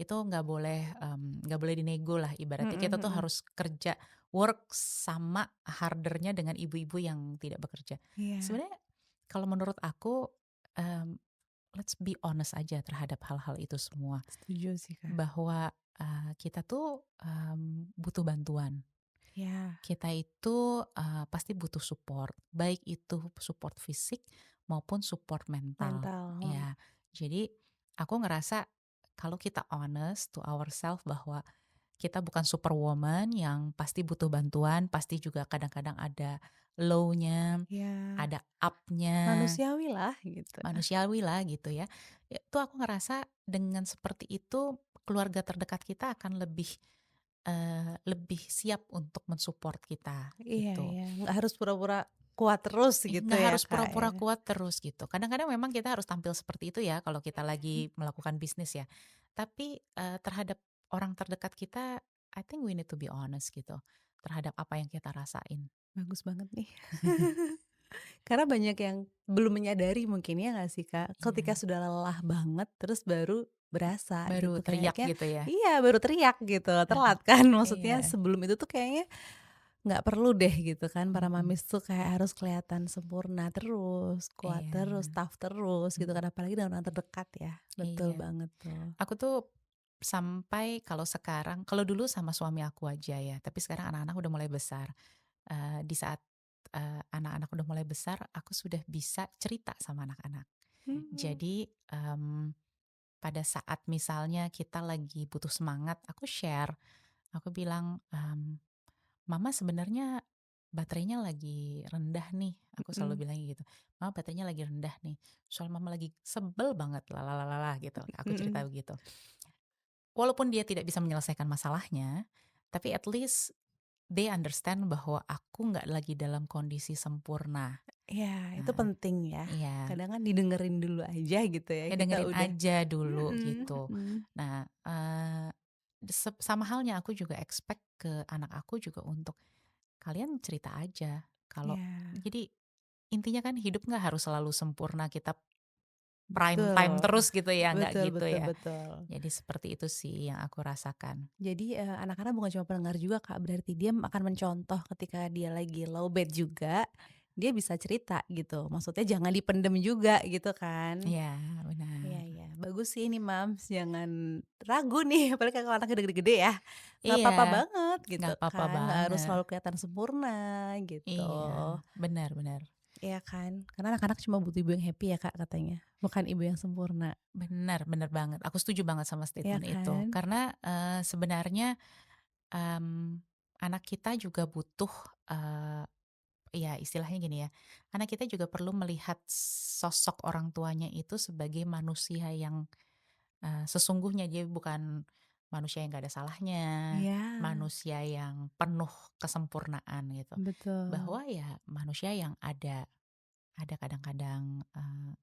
S1: itu nggak boleh dinego lah ibaratnya
S2: Mhm
S1: kita tuh
S2: mhm.
S1: harus kerja work sama hardernya dengan ibu-ibu yang tidak bekerja.
S2: Iya,
S1: Sebenarnya kalau menurut aku, mmm, let's be honest aja terhadap hal-hal itu semua,
S2: setuju sih, Kak.
S1: bahwa, kita tuh, butuh bantuan.
S2: Iya,
S1: Kita itu, pasti butuh support, baik itu support fisik maupun support mental,
S2: mental, heeh.
S1: ya. Jadi aku ngerasa kalau kita honest to ourselves bahwa kita bukan superwoman yang pasti butuh bantuan, pasti juga kadang-kadang ada low-nya,
S2: Ya,
S1: ada up-nya,
S2: manusiawi lah gitu.
S1: manusiawi lah gitu ya. Itu aku ngerasa dengan seperti itu keluarga terdekat kita akan lebih siap untuk mensupport kita
S2: Iya
S1: gitu.
S2: ya, nggak harus pura-pura kuat terus gitu
S1: Nggak
S2: ya,
S1: harus
S2: Kak, ya.
S1: pura-pura kuat terus gitu. Kadang-kadang memang kita harus tampil seperti itu ya kalau kita lagi melakukan bisnis ya. Tapi, terhadap orang terdekat kita, I think we need to be honest gitu, terhadap apa yang kita rasain.
S2: Bagus banget nih. Karena banyak yang belum menyadari mungkin ya nggak sih, Kak? Ketika
S1: Iya,
S2: sudah lelah banget terus baru berasa
S1: baru
S2: gitu
S1: teriak
S2: kayaknya
S1: gitu ya.
S2: iya, baru teriak gitu, telat kan. Maksudnya
S1: Iya,
S2: sebelum itu tuh kayaknya nggak perlu deh gitu kan para
S1: mhm,
S2: mamis tuh kayak harus kelihatan sempurna terus, kuat
S1: iya,
S2: terus, tough terus gitu
S1: mhm,
S2: kan, apalagi dengan orang terdekat ya. Betul
S1: iya.
S2: banget tuh.
S1: Aku tuh sampai kalau sekarang kalau dulu sama suami aku aja ya, tapi sekarang anak-anak udah mulai besar. Di saat, anak-anak udah mulai besar, aku sudah bisa cerita sama anak-anak.
S2: Mmm,
S1: Jadi, pada saat misalnya kita lagi butuh semangat, aku share, aku bilang, "Mama sebenarnya baterainya lagi rendah nih," aku
S2: mhm,
S1: selalu bilang gitu, "Mama baterainya lagi rendah nih, soal mama lagi sebel banget gitu, aku cerita
S2: mhm.
S1: begitu. Walaupun dia tidak bisa menyelesaikan masalahnya, tapi at least they understand bahwa aku nggak lagi dalam kondisi sempurna.
S2: Iya, itu
S1: Nah,
S2: penting ya.
S1: iya,
S2: Kadang kan didengerin dulu aja gitu ya,
S1: ya
S2: kita
S1: dengerin
S2: udah
S1: aja dulu
S2: mhm
S1: gitu.
S2: mhm.
S1: Nah, sama halnya aku juga expect ke anak aku juga untuk kalian cerita aja. Kalau
S2: Iya,
S1: jadi intinya kan hidup nggak harus selalu sempurna, kita prime time
S2: betul.
S1: terus gitu ya, nggak
S2: Betul
S1: gitu
S2: betul
S1: ya.
S2: betul.
S1: Jadi seperti itu sih yang aku rasakan.
S2: Jadi, anak-anak bukan cuma pendengar juga, Kak, berarti dia akan mencontoh ketika dia lagi low bad juga, dia bisa cerita gitu. Maksudnya jangan dipendem juga gitu kan.
S1: Iya,
S2: Iya
S1: benar.
S2: iya, bagus sih ini Mams, jangan ragu nih apalagi kalau anaknya udah gede-gede ya, nggak
S1: Iya,
S2: apa-apa banget gitu
S1: nggak apa-apa
S2: kan, nggak harus
S1: banget.
S2: selalu kelihatan sempurna gitu.
S1: Iya, benar benar.
S2: Iya kan, karena anak-anak cuma butuh ibu yang happy ya Kak katanya, bukan ibu yang sempurna,
S1: Benar benar banget. Aku setuju banget sama
S2: iya
S1: statement itu.
S2: kan?
S1: Karena, sebenarnya, mmm, anak kita juga butuh, eee, ya istilahnya gini ya, anak kita juga perlu melihat sosok orang tuanya itu sebagai manusia yang, sesungguhnya. Dia bukan manusia yang nggak ada salahnya,
S2: Iya,
S1: manusia yang penuh kesempurnaan gitu.
S2: betul.
S1: Bahwa ya manusia yang ada kadang-kadang,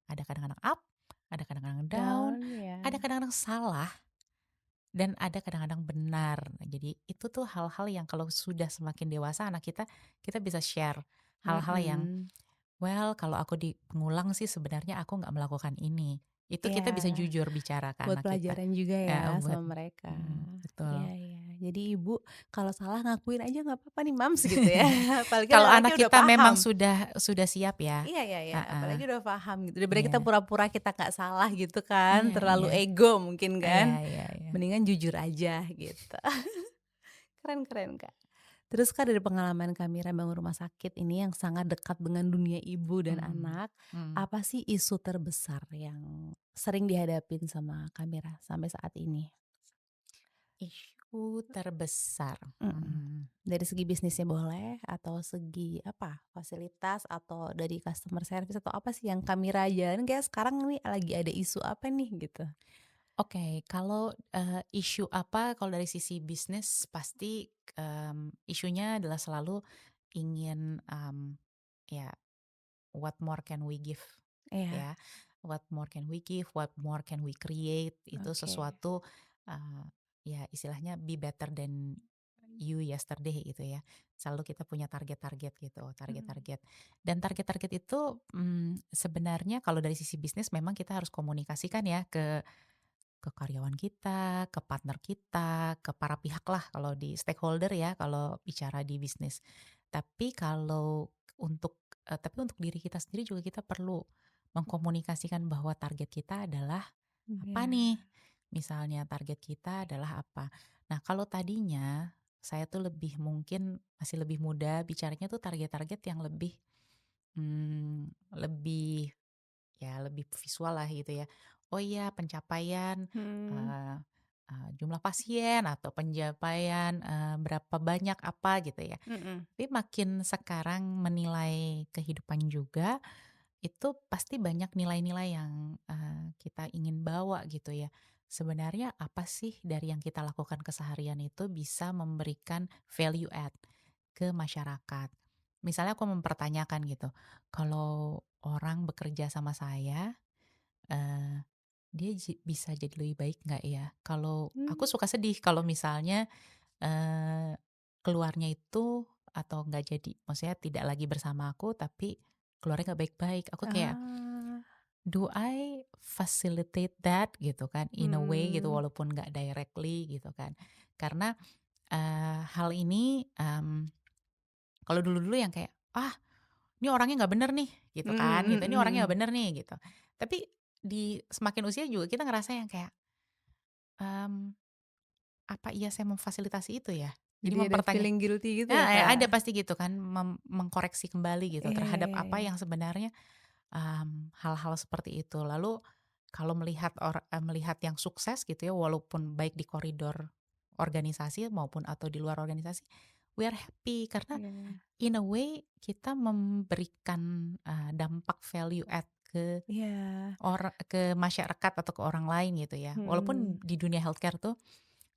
S1: ada kadang-kadang up, ada kadang-kadang down,
S2: Down ya,
S1: ada kadang-kadang salah, dan ada kadang-kadang benar. Nah, jadi itu tuh hal-hal yang kalau sudah semakin dewasa anak kita bisa share hal-hal yang,
S2: mhm,
S1: "Well, kalau aku di pengulang sih sebenarnya aku nggak melakukan ini." Itu kita bisa
S2: iya.
S1: jujur bicara ke
S2: Buat
S1: anak kita.
S2: pelajaran juga
S1: Heeh,
S2: ya
S1: buat
S2: sama mereka.
S1: betul.
S2: Iya iya. Jadi ibu kalau salah ngakuin aja nggak apa-apa nih Mams gitu ya. Apalagi
S1: Kalau anak
S2: anak-anaknya udah
S1: kita
S2: paham.
S1: memang sudah siap ya.
S2: Iya iya iya,
S1: Heeh,
S2: apalagi udah paham gitu. Daripada kita
S1: iya.
S2: pura-pura kita nggak salah gitu kan,
S1: Iya
S2: terlalu
S1: iya.
S2: ego mungkin
S1: Iya
S2: kan.
S1: iya iya.
S2: Mendingan jujur aja gitu. Keren keren Kak. Terus Kak dari pengalaman Kamira bangun rumah sakit ini yang sangat dekat dengan dunia ibu dan
S1: Mmm,
S2: anak,
S1: mhm.
S2: apa sih isu terbesar yang sering dihadapin sama Kamira sampai saat ini?
S1: Isu terbesar,
S2: Mhm. Dari segi bisnisnya boleh atau segi apa, fasilitas atau dari customer service atau apa sih yang Kamira jalanin kayak sekarang nih lagi ada isu apa nih gitu?
S1: oke kalau, isu apa kalau dari sisi bisnis pasti, isunya adalah selalu ingin, ya what more can we give
S2: Iya,
S1: ya, what more can we give, what more can we create, itu
S2: oke.
S1: sesuatu, eee, ya istilahnya be better than you yesterday gitu ya. Selalu kita punya target-target gitu,
S2: Mhm.
S1: target-target. Dan target-target itu, sebenarnya kalau dari sisi bisnis memang kita harus komunikasikan ya ke karyawan kita, ke partner kita, ke para pihak lah kalau di stakeholder ya kalau bicara di bisnis. Tapi kalau tapi untuk diri kita sendiri juga kita perlu mengkomunikasikan bahwa target kita adalah apa
S2: Iya,
S1: nih? Misalnya target kita adalah apa. Nah, kalau tadinya saya tuh masih lebih muda bicaranya tuh target-target yang lebih ya lebih visual lah gitu ya. Oh iya pencapaian,
S2: mhm.
S1: eee jumlah pasien atau pencapaian, berapa banyak apa gitu ya.
S2: Mhm.
S1: Tapi makin sekarang menilai kehidupan juga, itu pasti banyak nilai-nilai yang, kita ingin bawa gitu ya. Sebenarnya apa sih dari yang kita lakukan keseharian itu bisa memberikan value add ke masyarakat. Misalnya aku mempertanyakan gitu, kalau orang bekerja sama saya, eee, dia bisa jadi lebih baik nggak ya? Kalau aku
S2: Mmm.
S1: suka sedih kalau misalnya, eee, keluarnya itu atau nggak jadi maksudnya tidak lagi bersama aku, tapi keluarnya nggak baik-baik. Aku kayak,
S2: Ah.
S1: "Do I facilitate that?" Gitu kan, in a way gitu,
S2: Mhm.
S1: walaupun nggak directly gitu kan. Karena, hal ini, kalau dulu-dulu yang kayak, "Ah, ini orangnya nggak bener nih," gitu kan,
S2: Mhm
S1: gitu, "Ini
S2: mhm
S1: orangnya nggak
S2: mhm.
S1: bener nih," gitu. Tapi semakin usia juga kita ngerasa yang kayak, mmm, "Apa iya saya memfasilitasi itu ya?" Jadi
S2: Jadi ada feeling guilty gitu ya,
S1: heeh, ada
S2: Kak?
S1: pasti gitu kan, mengkoreksi kembali gitu
S2: Iya iya
S1: terhadap
S2: iya
S1: apa
S2: iya.
S1: yang sebenarnya, hal-hal seperti itu. Lalu kalau melihat yang sukses gitu ya, walaupun baik di koridor organisasi maupun atau di luar organisasi, we are happy karena
S2: Iya.
S1: in a way kita memberikan, dampak value add
S2: Iya.
S1: ke masyarakat atau ke orang lain gitu ya.
S2: Mhm.
S1: Walaupun di dunia healthcare tuh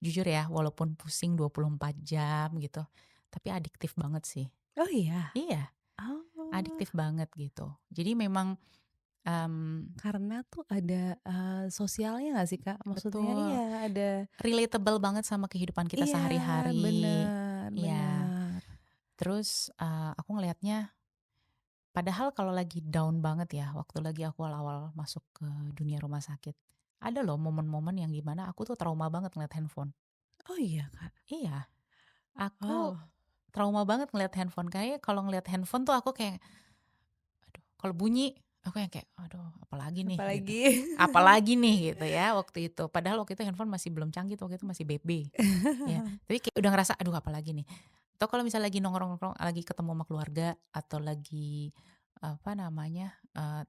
S1: jujur ya, walaupun pusing 24 jam gitu, tapi adiktif banget sih.
S2: Oh iya?
S1: Iya,
S2: Oh,
S1: adiktif banget gitu. Jadi memang, mmm,
S2: karena tuh ada, sosialnya nggak sih, Kak? Maksudnya
S1: betul,
S2: iya ada
S1: relatable banget sama kehidupan kita
S2: iya,
S1: sehari-hari.
S2: bener
S1: Iya,
S2: bener.
S1: terus, aku ngelihatnya padahal kalau lagi down banget ya, waktu lagi aku awal-awal masuk ke dunia rumah sakit, ada loh momen-momen yang gimana aku tuh trauma banget ngeliat handphone.
S2: Oh iya, Kak?
S1: Iya, aku
S2: Wow,
S1: trauma banget ngeliat handphone. Kayaknya kalau ngeliat handphone tuh aku kayak, aduh kalau bunyi, aku yang kayak, "Aduh apalagi nih?" Gitu.
S2: apalagi
S1: Apalagi nih gitu ya waktu itu. Padahal waktu itu handphone masih belum canggih tuh, waktu itu masih BB, ya. Tapi kayak udah ngerasa, "Aduh apalagi nih?" Atau kalau misalnya lagi nongkrong-nongkrong, lagi ketemu sama keluarga atau lagi, apa namanya,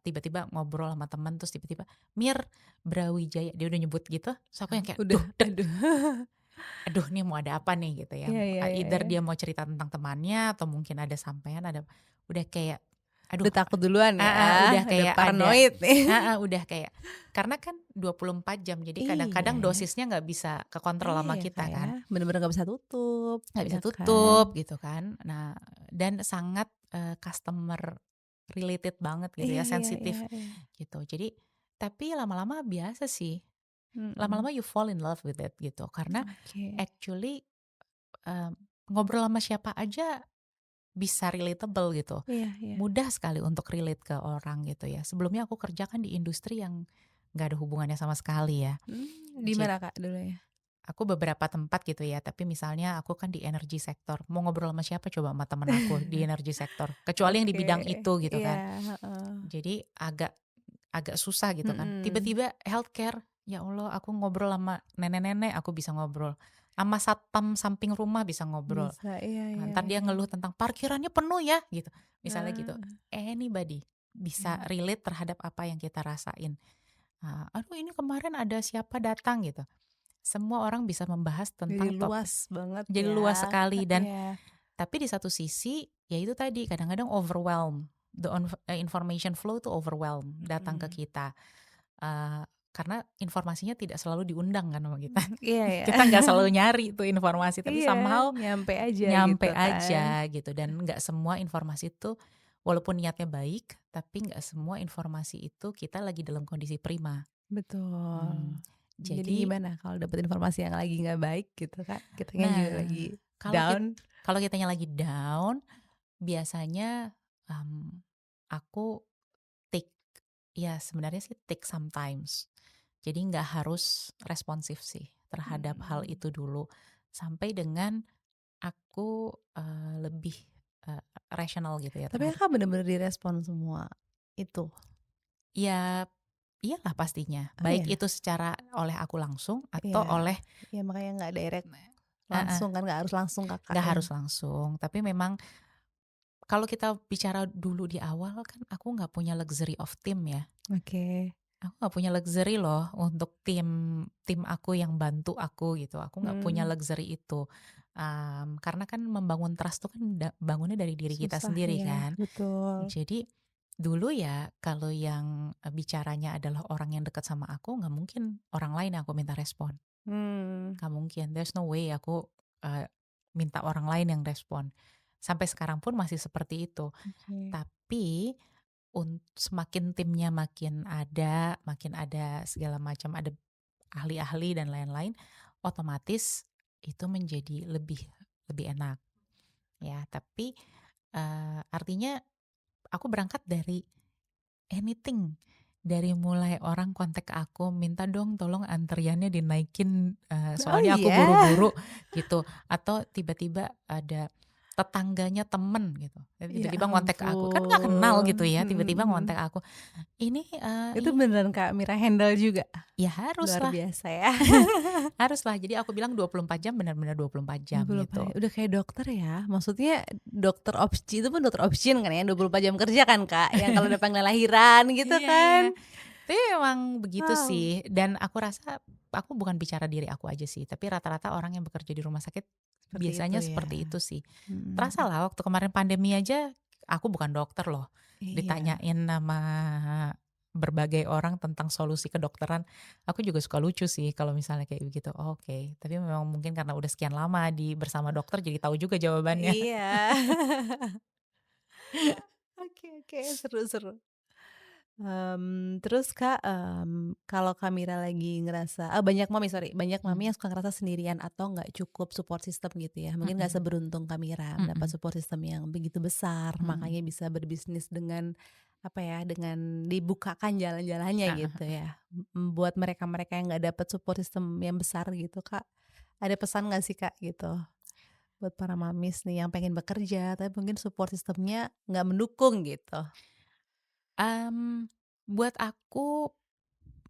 S1: tiba-tiba ngobrol sama temen terus tiba-tiba, "Mir, Brawijaya," dia udah nyebut gitu, terus aku yang kayak,
S2: udah
S1: "Duh deg,
S2: aduh.
S1: aduh nih mau ada apa nih?" Gitu ya.
S2: Iya iya iya
S1: Either
S2: iya.
S1: dia mau cerita tentang temannya atau mungkin ada sampean, udah kayak, aduh
S2: Udah takut duluan ya,
S1: udah
S2: udah
S1: kayak ada
S2: paranoid nih.
S1: udah kayak karena kan 24 jam, jadi
S2: Iya
S1: kadang-kadang
S2: ya.
S1: dosisnya nggak bisa kekontrol
S2: Iya
S1: sama
S2: ya,
S1: kita
S2: Kak, ya,
S1: kan,
S2: bener-bener nggak bisa tutup,
S1: nggak
S2: ya
S1: bisa
S2: kan?
S1: tutup gitu kan. Nah, dan sangat, customer related banget gitu
S2: Iya
S1: ya,
S2: iya iya
S1: sensitif
S2: iya.
S1: gitu. Jadi tapi lama-lama biasa sih,
S2: Mhm.
S1: lama-lama you fall in love with it gitu. Karena
S2: Oke.
S1: actually, eee, ngobrol sama siapa aja bisa relatable gitu.
S2: Iya iya.
S1: Mudah sekali untuk relate ke orang gitu ya. Sebelumnya aku kerja kan di industri yang nggak ada hubungannya sama sekali ya.
S2: Di
S1: Jadi
S2: mana, Kak, dulunya?
S1: aku beberapa tempat gitu ya, tapi misalnya aku kan di energi sektor. Mau ngobrol sama siapa coba sama temen aku di energi sektor, kecuali yang di
S2: Oke,
S1: bidang itu gitu
S2: iya,
S1: kan.
S2: heeh.
S1: Jadi agak agak susah gitu kan.
S2: Mhm,
S1: Tiba-tiba healthcare, ya Allah aku ngobrol sama nenek-nenek aku bisa ngobrol. Sama satpam samping rumah bisa ngobrol.
S2: bisa, iya
S1: Nah,
S2: iya
S1: entar dia
S2: iya.
S1: ngeluh tentang parkirannya penuh ya gitu. Misalnya gitu.
S2: Ah,
S1: Anybody bisa
S2: iya.
S1: relate terhadap apa yang kita rasain. Aduh ini kemarin ada siapa datang gitu. Semua orang bisa membahas
S2: Jadi
S1: tentang
S2: luas banget
S1: jadi
S2: ya,
S1: luas sekali dan
S2: iya.
S1: tapi di satu sisi ya itu tadi kadang-kadang overwhelm. Information flow tuh overwhelm datang ke
S2: Mhm.
S1: kita. Karena informasinya tidak selalu diundang kan sama kita.
S2: Iya ya.
S1: Kita nggak selalu nyari tuh informasi, tapi
S2: Iya,
S1: somehow
S2: nyampe aja gitu
S1: nyampe
S2: kan.
S1: aja gitu dan nggak semua informasi itu walaupun niatnya baik, tapi nggak semua informasi itu kita lagi dalam kondisi prima.
S2: Betul.
S1: Mmm,
S2: Jadi
S1: jadi
S2: gimana kalau dapet informasi yang lagi nggak baik gitu, Kak, kitanya juga
S1: nah,
S2: lagi
S1: kalau
S2: down?
S1: kalau kitanya lagi down, biasanya, aku take ya sebenarnya sih take sometimes. Jadi nggak harus responsif sih terhadap hal
S2: Mhm.
S1: itu dulu, sampai dengan aku, lebih, eee, rasional gitu ya
S2: Tapi
S1: terhadap
S2: Kakak bener-bener direspon semua itu?
S1: ya iyalah pastinya,
S2: Oh
S1: baik
S2: ya?
S1: itu secara oleh aku langsung
S2: Iya.
S1: atau oleh
S2: Iya makanya nggak direct
S1: heeh,
S2: langsung kan, nggak harus langsung Kakak
S1: nggak
S2: yang
S1: harus langsung, tapi memang kalau kita bicara dulu di awal kan aku nggak punya luxury of team ya.
S2: oke.
S1: Aku nggak punya luxury loh untuk tim tim aku yang bantu aku gitu, aku nggak punya
S2: Mmm,
S1: luxury itu. Karena kan membangun trust tuh kan bangunnya dari diri kita
S2: susah
S1: sendiri
S2: ya,
S1: kan.
S2: betul.
S1: Jadi dulu ya kalau yang, bicaranya adalah orang yang dekat sama aku, nggak mungkin orang lain yang aku minta respon,
S2: Mmm,
S1: nggak mungkin, there's no way aku, eee, minta orang lain yang respon. Sampai sekarang pun masih seperti itu.
S2: oke.
S1: Tapi semakin timnya makin ada segala macam, ada ahli-ahli dan lain-lain, otomatis itu menjadi lebih lebih enak ya. Tapi, artinya aku berangkat dari anything, dari mulai orang kontak ke aku, "Minta dong tolong antriannya dinaikin,
S2: Oh
S1: soalnya aku
S2: iya?
S1: buru-buru," gitu. Atau tiba-tiba ada tetangganya temen gitu,
S2: Ya
S1: tiba-tiba ngontek ke aku, kan nggak kenal gitu
S2: ampun,
S1: ya,
S2: mhm
S1: tiba-tiba
S2: mhm.
S1: ngontek aku, "Ini,
S2: Itu beneran Kak Mira handle juga?
S1: ya
S2: Luar
S1: haruslah,
S2: biasa ya.
S1: haruslah." Jadi aku bilang 24 jam, benar-benar 24 jam
S2: 24
S1: gitu.
S2: udah kayak dokter ya? Maksudnya dokter opsi itu pun dokter option kan ya, 24 jam kerja kan Kak, yang kalau ada panggilan lahiran gitu
S1: Iya, iya.
S2: kan?
S1: Tapi memang begitu
S2: Wow,
S1: sih, dan aku rasa aku bukan bicara diri aku aja sih, tapi rata-rata orang yang bekerja di rumah sakit
S2: seperti itu
S1: biasanya
S2: ya?
S1: seperti itu sih.
S2: Mhm
S1: Terasa
S2: mhm.
S1: lah waktu kemarin pandemi aja, aku bukan dokter loh,
S2: Iya.
S1: ditanyain sama berbagai orang tentang solusi kedokteran, aku juga suka lucu sih kalau misalnya kayak begitu. Oh, oke, tapi memang mungkin karena udah sekian lama bersama dokter jadi tahu juga jawabannya.
S2: Iya. Oke oke, seru seru. Terus Kak, kalau Kak Mira lagi ngerasa banyak mami sorry, banyak mami
S1: Mmm,
S2: yang suka ngerasa sendirian atau nggak cukup support system gitu ya, mungkin nggak
S1: mhm,
S2: seberuntung Kak Mira mendapat
S1: mhm,
S2: support system yang begitu besar,
S1: mhm.
S2: makanya bisa berbisnis dengan, apa ya, dengan dibukakan jalan-jalannya gitu
S1: Heeh.
S2: ya. Buat mereka-mereka yang nggak dapat support system yang besar gitu Kak, ada pesan nggak sih Kak gitu, buat para mamis nih yang pengen bekerja tapi mungkin support systemnya nggak mendukung gitu?
S1: Mmm, buat aku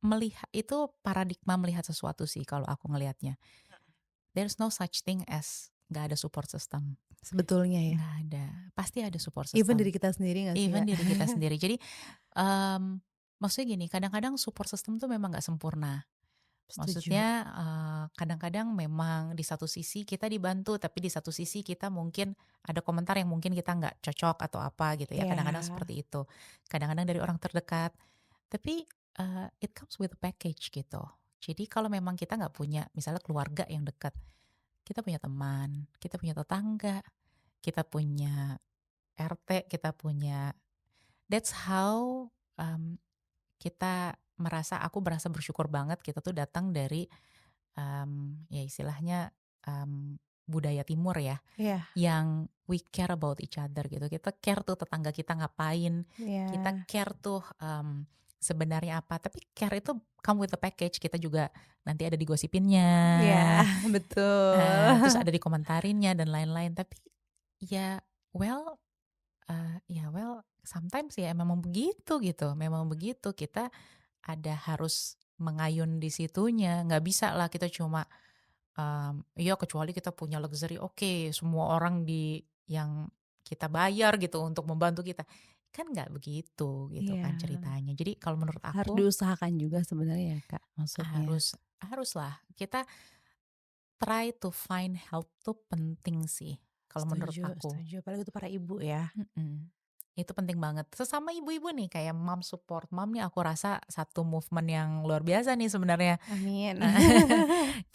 S1: melihat itu paradigma melihat sesuatu sih kalau aku ngelihatnya. There's no such thing as nggak ada support system,
S2: Sebetulnya ya?
S1: nggak ada. Pasti ada support
S2: Even
S1: system,
S2: diri kita sendiri nggak sih,
S1: even
S2: Kak?
S1: diri kita sendiri. Jadi, mmm, maksudnya gini, kadang-kadang support system tuh memang nggak sempurna.
S2: Setuju.
S1: Maksudnya, kadang-kadang memang di satu sisi kita dibantu, tapi di satu sisi kita mungkin ada komentar yang mungkin kita nggak cocok atau apa gitu ya, kadang-kadang
S2: Iya,
S1: seperti itu. Kadang-kadang dari orang terdekat, tapi, it comes with a package gitu. Jadi kalau memang kita nggak punya misalnya keluarga yang dekat, kita punya teman, kita punya tetangga, kita punya RT, kita punya that's how, mmm, aku merasa bersyukur banget kita tuh datang dari, ya istilahnya, budaya timur ya,
S2: iya
S1: yang we care about each other gitu. Kita care tuh tetangga kita ngapain, kita
S2: iya
S1: care tuh, sebenarnya apa, tapi care itu come with a package, kita juga nanti ada digosipinnya,
S2: iya,
S1: terus
S2: betul.
S1: ada dikomentarinnya dan lain-lain. Tapi ya well, sometimes ya memang begitu gitu, memang begitu. Kita ada harus mengayun di situnya, nggak bisa lah kita cuma, iya kecuali kita punya luxury, oke semua orang yang kita bayar gitu untuk membantu kita. Kan nggak begitu gitu
S2: Iya,
S1: kan ceritanya. Jadi kalau menurut
S2: harus
S1: aku
S2: diusahakan juga sebenarnya ya, Kak, maksudnya.
S1: haruslah kita try to find help tuh penting sih kalau menurut
S2: Setuju
S1: aku.
S2: setuju, apalagi untuk para ibu ya.
S1: Mhm. Itu penting banget. Sesama ibu-ibu nih kayak mom support mom nih aku rasa satu movement yang luar biasa nih sebenarnya.
S2: Amin.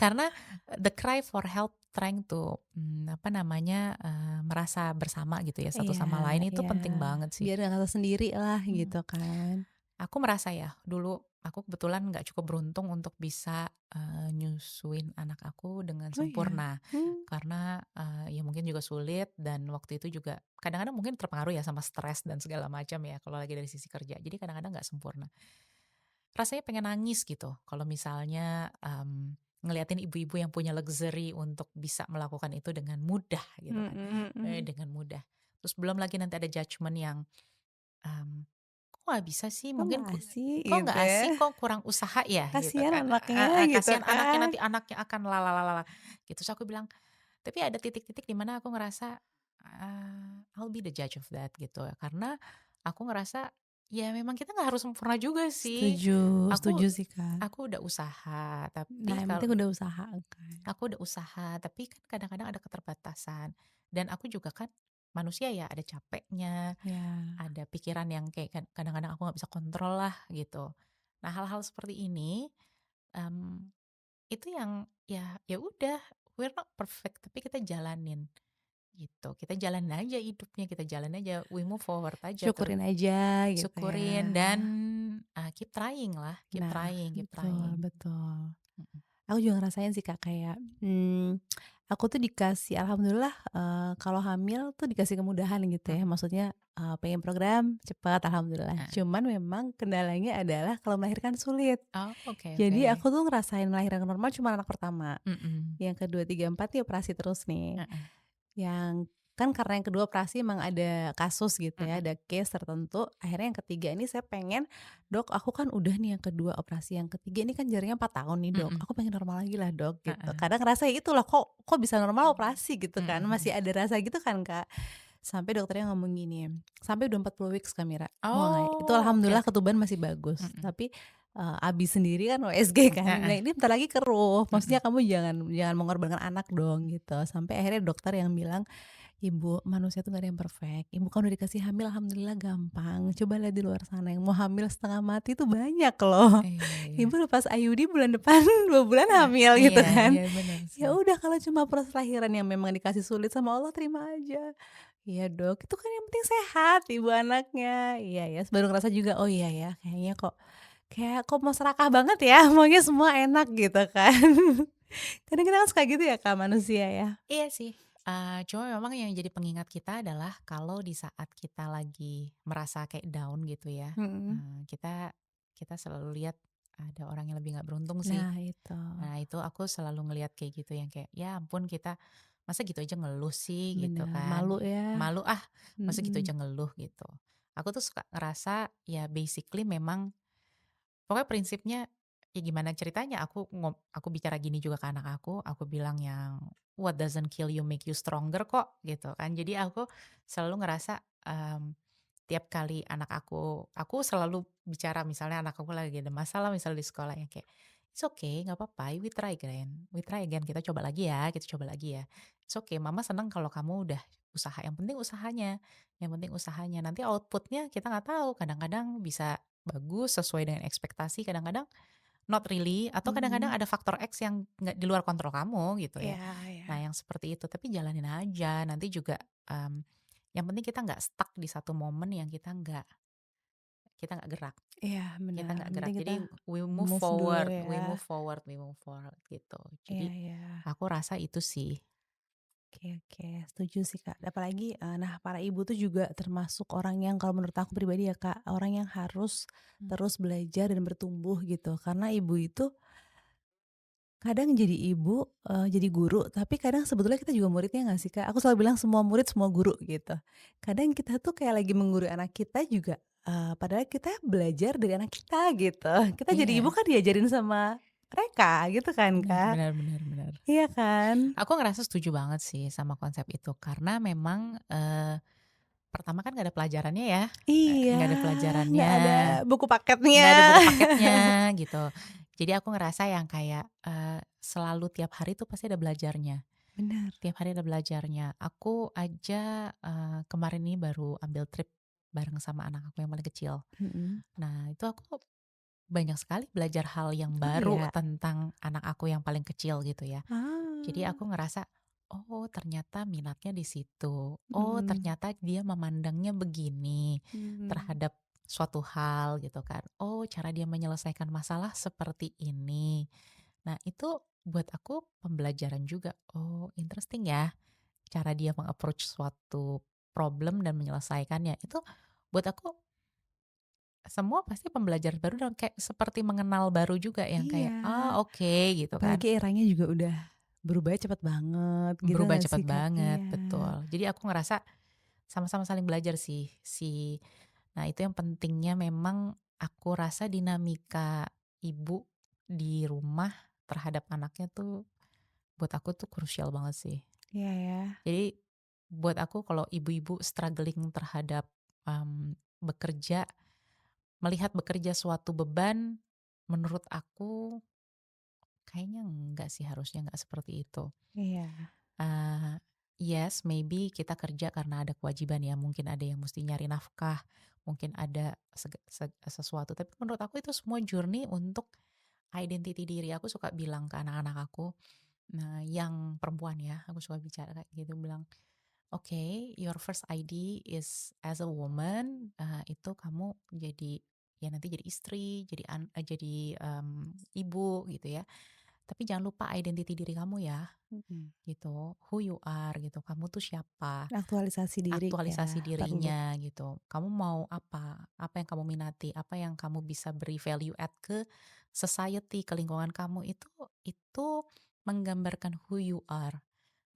S1: Karena the cry for help trying to, merasa bersama gitu ya satu
S2: Iya
S1: sama lain itu
S2: iya,
S1: penting banget sih.
S2: biar nggak ngerasa sendiri lah
S1: Mhm.
S2: gitu kan.
S1: Aku merasa ya, dulu aku kebetulan nggak cukup beruntung untuk bisa, nyusuin anak aku dengan
S2: Oh ya?
S1: sempurna.
S2: Mmm,
S1: Karena, ya mungkin juga sulit dan waktu itu juga kadang-kadang mungkin terpengaruh ya sama stres dan segala macam ya kalau lagi dari sisi kerja. Jadi kadang-kadang nggak sempurna. Rasanya pengen nangis gitu kalau misalnya, ngeliatin ibu-ibu yang punya luxury untuk bisa melakukan itu dengan mudah gitu kan,
S2: mhm mhm.
S1: dengan mudah. Terus belum lagi nanti ada judgement yang, mmm, "Kok nggak bisa sih?
S2: Kok
S1: Mungkin
S2: nggak asih
S1: kok
S2: gitu
S1: nggak
S2: ya?
S1: asik, kok kurang usaha ya?" Gitu
S2: Kasihan
S1: kan,
S2: anaknya gitu
S1: "Kasihan anaknya,
S2: kan.
S1: nanti anaknya akan gitu. Terus aku bilang tapi ada titik-titik di mana aku ngerasa, I'll be the judge of that gitu ya. Karena aku ngerasa Ya memang kita nggak harus sempurna juga sih.
S2: Setuju
S1: Aku
S2: setuju sih, Kak.
S1: aku udah usaha,
S2: Nah,
S1: tapi
S2: yang
S1: kalau
S2: penting udah usaha kan.
S1: aku udah usaha, tapi kan kadang-kadang ada keterbatasan. Dan aku juga kan manusia ya, ada capeknya,
S2: Ya,
S1: ada pikiran yang kayak kadang-kadang aku nggak bisa kontrol lah gitu. Nah hal-hal seperti ini em, itu yang ya udah, we're not perfect tapi kita jalanin gitu. Kita jalanin aja hidupnya, kita jalan aja, we move forward aja terus
S2: syukurin aja gitu ya.
S1: syukurin dan keep trying lah, keep
S2: Nah,
S1: trying, keep
S2: betul
S1: trying.
S2: betul.
S1: Mm-mm.
S2: Aku juga ngerasain sih, Kak, kayak, aku tuh dikasih alhamdulillah, kalau hamil tuh dikasih kemudahan gitu ya,
S1: Mm-mm.
S2: maksudnya, pengen program cepet alhamdulillah.
S1: Ah.
S2: Cuman memang kendalanya adalah kalau melahirkan sulit.
S1: Oh, oke oke.
S2: Jadi aku tuh ngerasain melahirkan normal cuma anak pertama,
S1: Mm-mm.
S2: yang kedua, 3, 4 nih operasi terus nih.
S1: Heeh.
S2: Yang kan karena yang kedua operasi emang ada kasus gitu ya,
S1: Mm-mm.
S2: ada case tertentu, akhirnya yang ketiga ini saya pengen, "Dok, aku kan udah nih yang kedua operasi, yang ketiga ini kan jaraknya 4 tahun nih, Dok,
S1: Mm-mm.
S2: aku pengen normal lagi lah, Dok," gitu.
S1: Heeh.
S2: Kadang ngerasa ya itu loh, kok kok bisa normal operasi gitu kan,
S1: Mm-mm.
S2: masih ada rasa gitu kan, Kak. Sampai dokternya ngomong gini, sampai udah 40 weeks Kak Mira, wah itu
S1: Oh, oke
S2: alhamdulillah
S1: oke.
S2: ketuban masih bagus,
S1: Mm-mm.
S2: tapi, Abi sendiri kan OSG kan, nah
S1: Heeh.
S2: ini bentar lagi keruh,
S1: Mm-mm.
S2: maksudnya kamu jangan jangan mengorbankan anak dong gitu. Sampai akhirnya dokter yang bilang, "Ibu, manusia tuh gak ada yang perfect. Ibu kan udah dikasih hamil alhamdulillah gampang. Coba lihat di luar sana yang mau hamil setengah mati tuh banyak loh.
S1: Iya iya.
S2: Ibu lepas IUD bulan depan 2 bulan hamil," gitu
S1: Iya
S2: kan.
S1: iya benar
S2: Ya
S1: sih.
S2: udah kalau cuma proses lahiran yang memang dikasih sulit sama Allah terima aja. "Iya Dok, itu kan yang penting sehat ibu anaknya." Iya ya, baru ngerasa juga, oh iya ya kayaknya kok mau serakah banget ya, maunya semua enak gitu kan. Kadang kita kan suka gitu ya Kak manusia ya.
S1: Iya sih. Cuma memang yang jadi pengingat kita adalah kalau di saat kita lagi merasa kayak down gitu ya,
S2: Mhm.
S1: kita kita selalu lihat ada orang yang lebih nggak beruntung sih.
S2: Nah itu.
S1: Nah itu aku selalu ngelihat kayak gitu yang kayak, ya ampun kita masa gitu aja ngeluh sih gitu
S2: Bener,
S1: kan.
S2: malu ya,
S1: Malu ah, masa gitu
S2: mhm,
S1: aja ngeluh gitu. Aku tuh suka ngerasa ya basically memang pokoknya prinsipnya ya gimana ceritanya aku bicara gini juga ke anak aku bilang yang what doesn't kill you make you stronger kok gitu kan. Jadi aku selalu ngerasa tiap kali anak aku selalu bicara misalnya anak aku lagi ada masalah misalnya di sekolah yang kayak it's okay nggak apa-apa we try again kita coba lagi ya kita coba lagi ya it's okay mama senang kalau kamu udah usaha yang penting usahanya nanti outputnya kita nggak tahu kadang-kadang bisa bagus sesuai dengan ekspektasi kadang-kadang not really atau kadang-kadang
S2: mhm,
S1: ada faktor X yang nggak di luar kontrol kamu gitu ya.
S2: iya iya,
S1: Nah yang seperti itu tapi jalanin aja nanti juga mmm, yang penting kita nggak stuck di satu momen yang kita nggak gerak
S2: iya
S1: kita
S2: benar,
S1: nggak
S2: yang
S1: gerak.
S2: penting kita
S1: Jadi
S2: move dulu
S1: we move forward gitu.
S2: iya
S1: Jadi
S2: iya,
S1: aku rasa itu sih.
S2: oke oke, setuju sih Kak, apalagi, nah para ibu tuh juga termasuk orang yang kalau menurut aku pribadi ya Kak, orang yang harus
S1: Mmm.
S2: terus belajar dan bertumbuh gitu, karena ibu itu kadang jadi ibu, jadi guru, tapi kadang sebetulnya kita juga muridnya nggak sih, Kak? Aku selalu bilang semua murid semua guru gitu. Kadang kita tuh kayak lagi menggurui anak kita juga, padahal kita belajar dari anak kita gitu. Kita jadi ibu
S1: Iya,
S2: kan diajarin sama mereka gitu kan,
S1: benar
S2: Kak?
S1: benar benar benar.
S2: Iya kan?
S1: Aku ngerasa setuju banget sih sama konsep itu karena memang, pertama kan nggak ada pelajarannya ya,
S2: Iya,
S1: nggak ada
S2: nggak
S1: pelajarannya,
S2: ada buku paketnya.
S1: nggak ada buku paketnya gitu. Jadi aku ngerasa yang kayak, selalu tiap hari tuh pasti ada belajarnya.
S2: Bener,
S1: Tiap hari ada belajarnya. Aku aja, kemarin ini baru ambil trip bareng sama anak aku yang paling kecil.
S2: mhm.
S1: Nah, itu aku banyak sekali belajar hal yang
S2: Oh
S1: baru
S2: iya?
S1: tentang anak aku yang paling kecil gitu ya. Jadi
S2: Ah,
S1: aku ngerasa, oh ternyata minatnya di situ. Oh
S2: mhm,
S1: ternyata dia memandangnya begini
S2: mhm.
S1: terhadap suatu hal gitu kan. Oh cara dia menyelesaikan masalah seperti ini. Nah itu buat aku pembelajaran juga. Oh interesting ya cara dia meng-approach suatu problem dan menyelesaikannya. Itu buat aku semua pasti pembelajaran baru dan kayak seperti mengenal baru juga yang kayak,
S2: Iya.
S1: "Ah, oke," gitu kan.
S2: Apalagi eranya juga udah berubahnya cepet banget gitu
S1: Berubah
S2: nggak
S1: cepat
S2: sih, Kak?
S1: banget,
S2: Iya.
S1: betul. Jadi aku ngerasa sama-sama saling belajar sih. Nah, itu yang pentingnya memang aku rasa dinamika ibu di rumah terhadap anaknya tuh buat aku tuh krusial banget sih.
S2: Iya ya.
S1: Jadi buat aku kalau ibu-ibu struggling terhadap, bekerja melihat bekerja suatu beban, menurut aku kayaknya enggak sih, harusnya enggak seperti itu.
S2: Iya.
S1: Eee, yes, maybe kita kerja karena ada kewajiban ya, mungkin ada yang mesti nyari nafkah, mungkin ada sesuatu, tapi menurut aku itu semua journey untuk identity diri. Aku suka bilang ke anak-anak aku, nah yang perempuan ya, aku suka bicara kayak gitu, bilang, "Oke, your first ID is as a woman, itu kamu jadi ya nanti jadi istri, ibu gitu ya. Tapi jangan lupa identity diri kamu ya,
S2: Mhm.
S1: gitu, who you are gitu, kamu tuh siapa,
S2: Aktualisasi diri
S1: aktualisasi
S2: ya, perlu.
S1: dirinya gitu, kamu mau apa yang kamu minati, apa yang kamu bisa beri value add ke society, ke lingkungan kamu, itu menggambarkan who you are,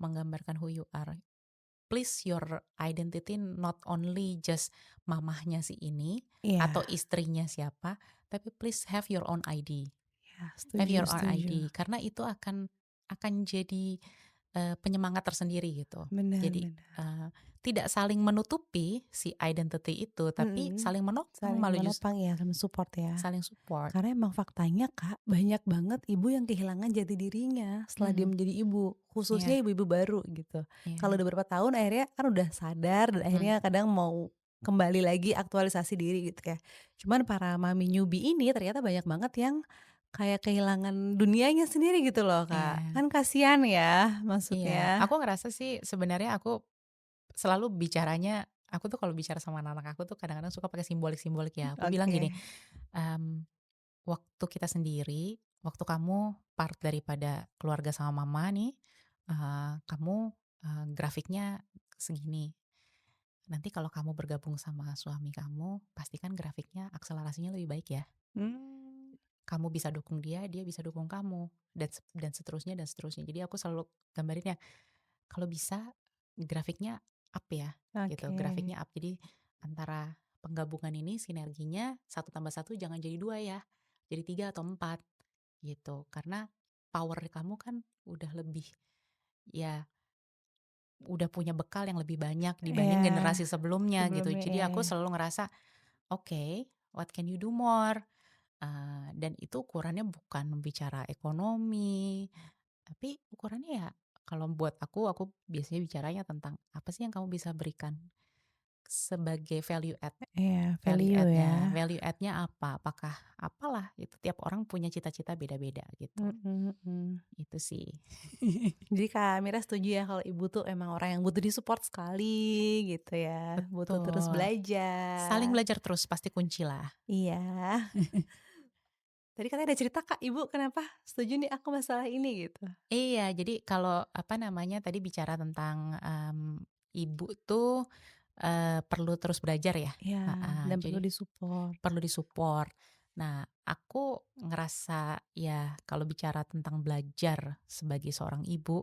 S1: menggambarkan who you are. Please your identity not only just mamahnya si ini atau
S2: Iya,
S1: istrinya siapa, tapi please have your own ID.
S2: iya,
S1: Have
S2: setuju
S1: your own
S2: setuju.
S1: ID, karena itu akan jadi, penyemangat tersendiri gitu.
S2: Benar
S1: Jadi,
S2: benar.
S1: tidak saling menutupi si identity itu, tapi
S2: Mhm.
S1: saling menopang,
S2: Saling
S1: malah
S2: menopang ya, sama support ya.
S1: saling support.
S2: Karena emang faktanya Kak, banyak banget ibu yang kehilangan jati dirinya setelah dia
S1: Mhm,
S2: menjadi ibu, khususnya
S1: iya
S2: ibu-ibu baru gitu. Kalau
S1: iya,
S2: udah beberapa tahun akhirnya kan udah sadar dan
S1: mhm,
S2: akhirnya kadang mau kembali lagi aktualisasi diri gitu ya. Cuman para mami newbie ini ternyata banyak banget yang kayak kehilangan dunianya sendiri gitu loh Kak.
S1: iya
S2: Kan kasihan ya
S1: iya.
S2: maksudnya.
S1: Aku ngerasa sih sebenarnya aku selalu bicaranya, aku tuh kalau bicara sama anak-anak aku tuh kadang-kadang suka pakai simbolik-simbolik ya. Aku bilang gini,
S2: Oke.
S1: mmm, "Waktu kita sendiri, waktu kamu part daripada keluarga sama mama nih, kamu, grafiknya segini. Nanti kalau kamu bergabung sama suami kamu, pastikan grafiknya akselerasinya lebih baik ya.
S2: Mmm,
S1: Kamu bisa dukung dia, dia bisa dukung kamu, dan seterusnya dan seterusnya." Jadi aku selalu gambarinnya, kalau bisa grafiknya up ya, gitu,
S2: oke.
S1: grafiknya up. Jadi antara penggabungan ini sinerginya satu tambah satu jangan jadi 2 ya, jadi 3 atau 4 gitu. Karena power kamu kan udah lebih, ya udah punya bekal yang lebih banyak dibanding
S2: Iya,
S1: generasi sebelumnya gitu.
S2: sebelumnya
S1: Jadi
S2: iya
S1: aku
S2: iya.
S1: selalu ngerasa, "Oke, what can you do more?" Dan itu ukurannya bukan bicara ekonomi, tapi ukurannya ya kalau buat aku biasanya bicaranya tentang apa sih yang kamu bisa berikan sebagai value add.
S2: Iya,
S1: Value
S2: value ya.
S1: add-nya, value add-nya apa? Apakah apalah itu, tiap orang punya cita-cita beda-beda gitu.
S2: Mhm mhm.
S1: Itu sih.
S2: Jadi Kak Mira setuju ya kalau ibu tuh emang orang yang butuh di-support sekali gitu ya, butuh terus
S1: Betul. Saling
S2: belajar.
S1: belajar terus pasti kuncilah.
S2: Iya. Tadi katanya ada cerita Kak, Ibu kenapa setuju nih aku masalah ini gitu?
S1: Iya, jadi kalau apa namanya tadi bicara tentang, ibu tuh, perlu terus belajar ya?
S2: Iya,
S1: Heeh,
S2: dan perlu
S1: jadi
S2: di-support.
S1: perlu disupport. Nah, aku ngerasa ya kalau bicara tentang belajar sebagai seorang ibu,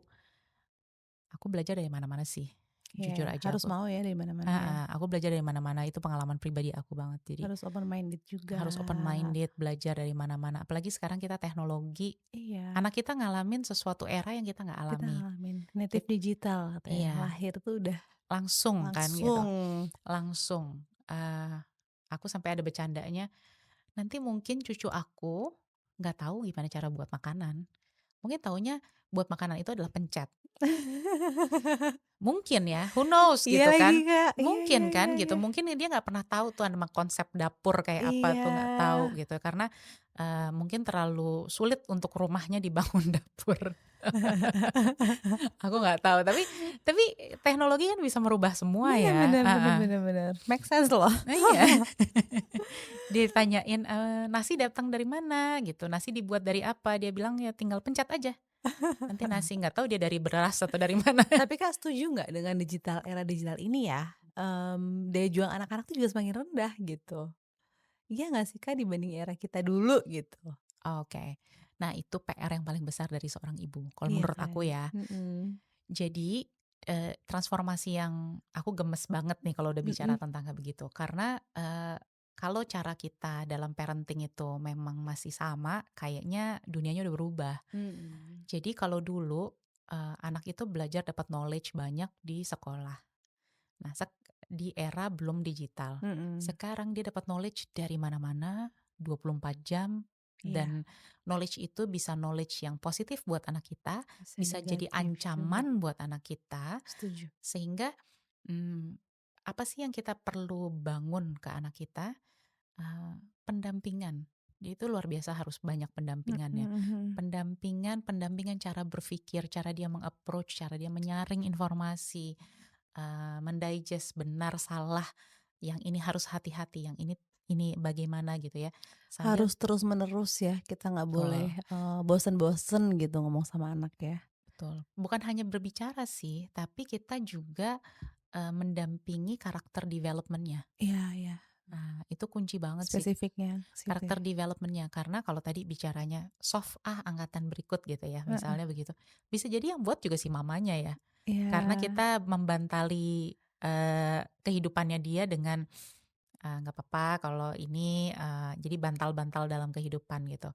S1: aku belajar dari mana-mana sih,
S2: Iya,
S1: jujur aja
S2: harus
S1: aku.
S2: mau ya dari mana-mana ya.
S1: Heeh, aku belajar dari mana-mana, itu pengalaman pribadi aku banget. Jadi
S2: Harus open minded juga.
S1: harus open minded, belajar dari mana-mana. Apalagi sekarang kita teknologi,
S2: Iya,
S1: anak kita ngalamin sesuatu era yang kita nggak
S2: kita
S1: alami.
S2: ngalamin native
S1: Kit
S2: digital katanya,
S1: iya,
S2: lahir tuh udah
S1: langsung kan gitu,
S2: langsung.
S1: langsung. Aku sampai ada bercandanya, nanti mungkin cucu aku nggak tahu gimana cara buat makanan. Mungkin taunya buat makanan itu adalah pencet. Mungkin ya, who knows
S2: Iya
S1: gitu
S2: lagi
S1: kan.
S2: Kak, iya iya
S1: Mungkin
S2: iya
S1: kan gitu,
S2: iya.
S1: mungkin dia nggak pernah tahu tuh nama konsep dapur kayak apa
S2: Iya.
S1: tuh, nggak tahu gitu. Karena, mungkin terlalu sulit untuk rumahnya dibangun dapur. Aku nggak tahu, tapi teknologi kan bisa merubah semua
S2: Iya,
S1: ya,
S2: bener bener
S1: heeh.
S2: bener bener, make sense loh.
S1: Nah, iya. Ditanyain, "Nasi datang dari mana?" Gitu, "Nasi dibuat dari apa?" Dia bilang, "Ya tinggal pencet aja, nanti nasi." Nggak tahu dia dari beras atau dari mana.
S2: Tapi Kak setuju nggak dengan era digital ini ya, daya juang anak-anak tuh juga semakin rendah gitu. Iya nggak sih Kak dibanding era kita dulu gitu?
S1: Oke. Nah, itu PR yang paling besar dari seorang ibu, kalau
S2: Iya
S1: menurut
S2: kan?
S1: aku ya.
S2: Mhm,
S1: Jadi, transformasi yang aku gemes banget nih kalau udah bicara
S2: mhm,
S1: tentang kayak begitu. Karena, kalau cara kita dalam parenting itu memang masih sama, kayaknya dunianya udah berubah.
S2: mhm.
S1: Jadi kalau dulu, anak itu belajar dapat knowledge banyak di sekolah. Nah, di era belum digital.
S2: Mhm.
S1: Sekarang dia dapat knowledge dari mana-mana 24 jam,
S2: Iya,
S1: dan knowledge itu bisa knowledge yang positif buat anak kita,
S2: bisa
S1: bisa jadi
S2: negatif juga.
S1: ancaman buat anak kita,
S2: Setuju.
S1: sehingga mmm, apa sih yang kita perlu bangun ke anak kita? Pendampingan. Dia itu luar biasa harus banyak
S2: Mhm
S1: pendampingannya.
S2: mhm.
S1: Pendampingan cara berpikir, cara dia meng-approach, cara dia menyaring informasi, mendigest benar salah, yang ini harus hati-hati, yang ini bagaimana gitu ya. Sambil
S2: Harus terus-menerus ya, kita nggak boleh,
S1: betul,
S2: bosen-bosen gitu ngomong sama anak ya.
S1: betul. Bukan hanya berbicara sih, tapi kita juga, mendampingi karakter development-nya.
S2: Iya iya,
S1: Nah, itu kunci banget sih.
S2: spesifiknya ke situ
S1: Karakter
S2: ya.
S1: development-nya, karena kalau tadi bicaranya soft angkatan berikut gitu ya,
S2: Heeh,
S1: misalnya begitu. Bisa jadi yang buat juga si mamanya ya, karena
S2: iya,
S1: kita membantali, kehidupannya dia dengan, "Nggak apa-apa kalau ini," jadi bantal-bantal dalam kehidupan gitu.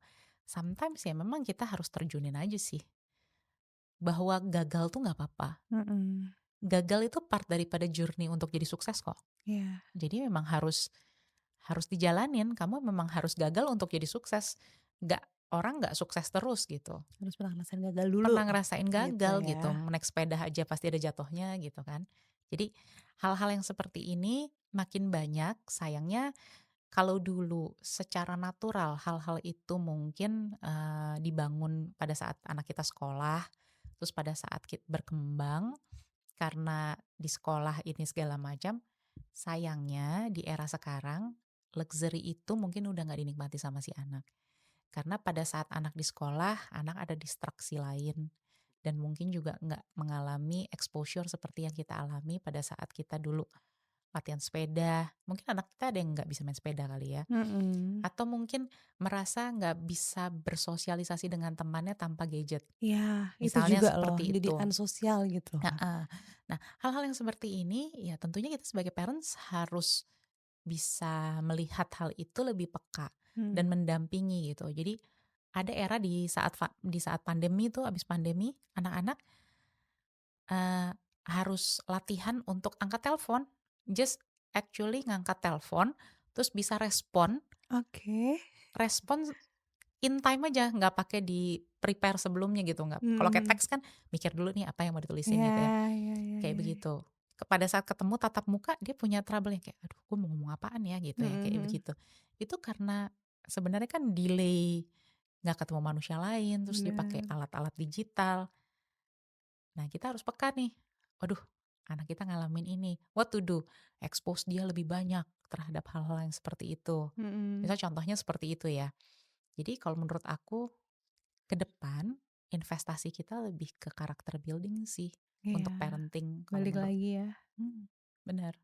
S1: Sometimes ya memang kita harus terjunin aja sih, bahwa gagal tuh nggak apa-apa.
S2: mhm,
S1: Gagal itu part daripada journey untuk jadi sukses kok.
S2: iya,
S1: Jadi memang harus harus dijalanin, kamu memang harus gagal untuk jadi sukses. Nggak orang nggak sukses terus gitu.
S2: harus pernah ngerasain gagal dulu,
S1: Pernah ngerasain
S2: gitu
S1: gagal gitu,
S2: ya.
S1: naik sepeda aja pasti ada jatuhnya gitu kan. Jadi hal-hal yang seperti ini makin banyak, sayangnya kalau dulu secara natural hal-hal itu mungkin, dibangun pada saat anak kita sekolah, terus pada saat berkembang karena di sekolah ini segala macam, sayangnya di era sekarang luxury itu mungkin udah nggak dinikmati sama si anak. Karena pada saat anak di sekolah, anak ada distraksi lain dan mungkin juga nggak mengalami exposure seperti yang kita alami pada saat kita dulu latihan sepeda. Mungkin anak kita ada yang nggak bisa main sepeda kali ya.
S2: Mhm,
S1: Atau mungkin merasa nggak bisa bersosialisasi dengan temannya tanpa gadget.
S2: iya, itu
S1: Misalnya
S2: juga loh,
S1: seperti itu.
S2: didikan sosial gitu loh, Kak.
S1: Heeh. Nah, hal-hal yang seperti ini ya tentunya kita sebagai parents harus bisa melihat hal itu lebih peka dan
S2: Mhm,
S1: mendampingi gitu. Jadi ada era di saat pandemi tuh, habis pandemi anak-anak, eee, harus latihan untuk angkat telepon. Just actually ngangkat telepon, terus bisa
S2: oke,
S1: respon in time aja, nggak pakai di-prepare sebelumnya gitu, nggak, kalau kayak
S2: mhm,
S1: teks kan mikir dulu nih apa yang mau ditulisin
S2: iya
S1: gitu ya,
S2: iya iya
S1: kayak
S2: iya,
S1: begitu. Pada saat ketemu tatap muka dia punya trouble yang kayak, "Aduh gue mau ngomong apaan ya?" Gitu
S2: mhm
S1: ya, kayak
S2: mhm,
S1: begitu. Itu karena sebenarnya kan delay, nggak ketemu manusia lain, terus dia pakai
S2: bener,
S1: alat-alat digital. Nah kita harus peka nih, waduh anak kita ngalamin ini, what to do? Expose dia lebih banyak terhadap hal-hal yang seperti itu.
S2: mhm,
S1: Misal contohnya seperti itu ya. Jadi kalau menurut aku ke depan, investasi kita lebih ke karakter building sih, untuk
S2: iya,
S1: parenting kalau
S2: balik
S1: menurut
S2: lagi ya.
S1: mhm, bener,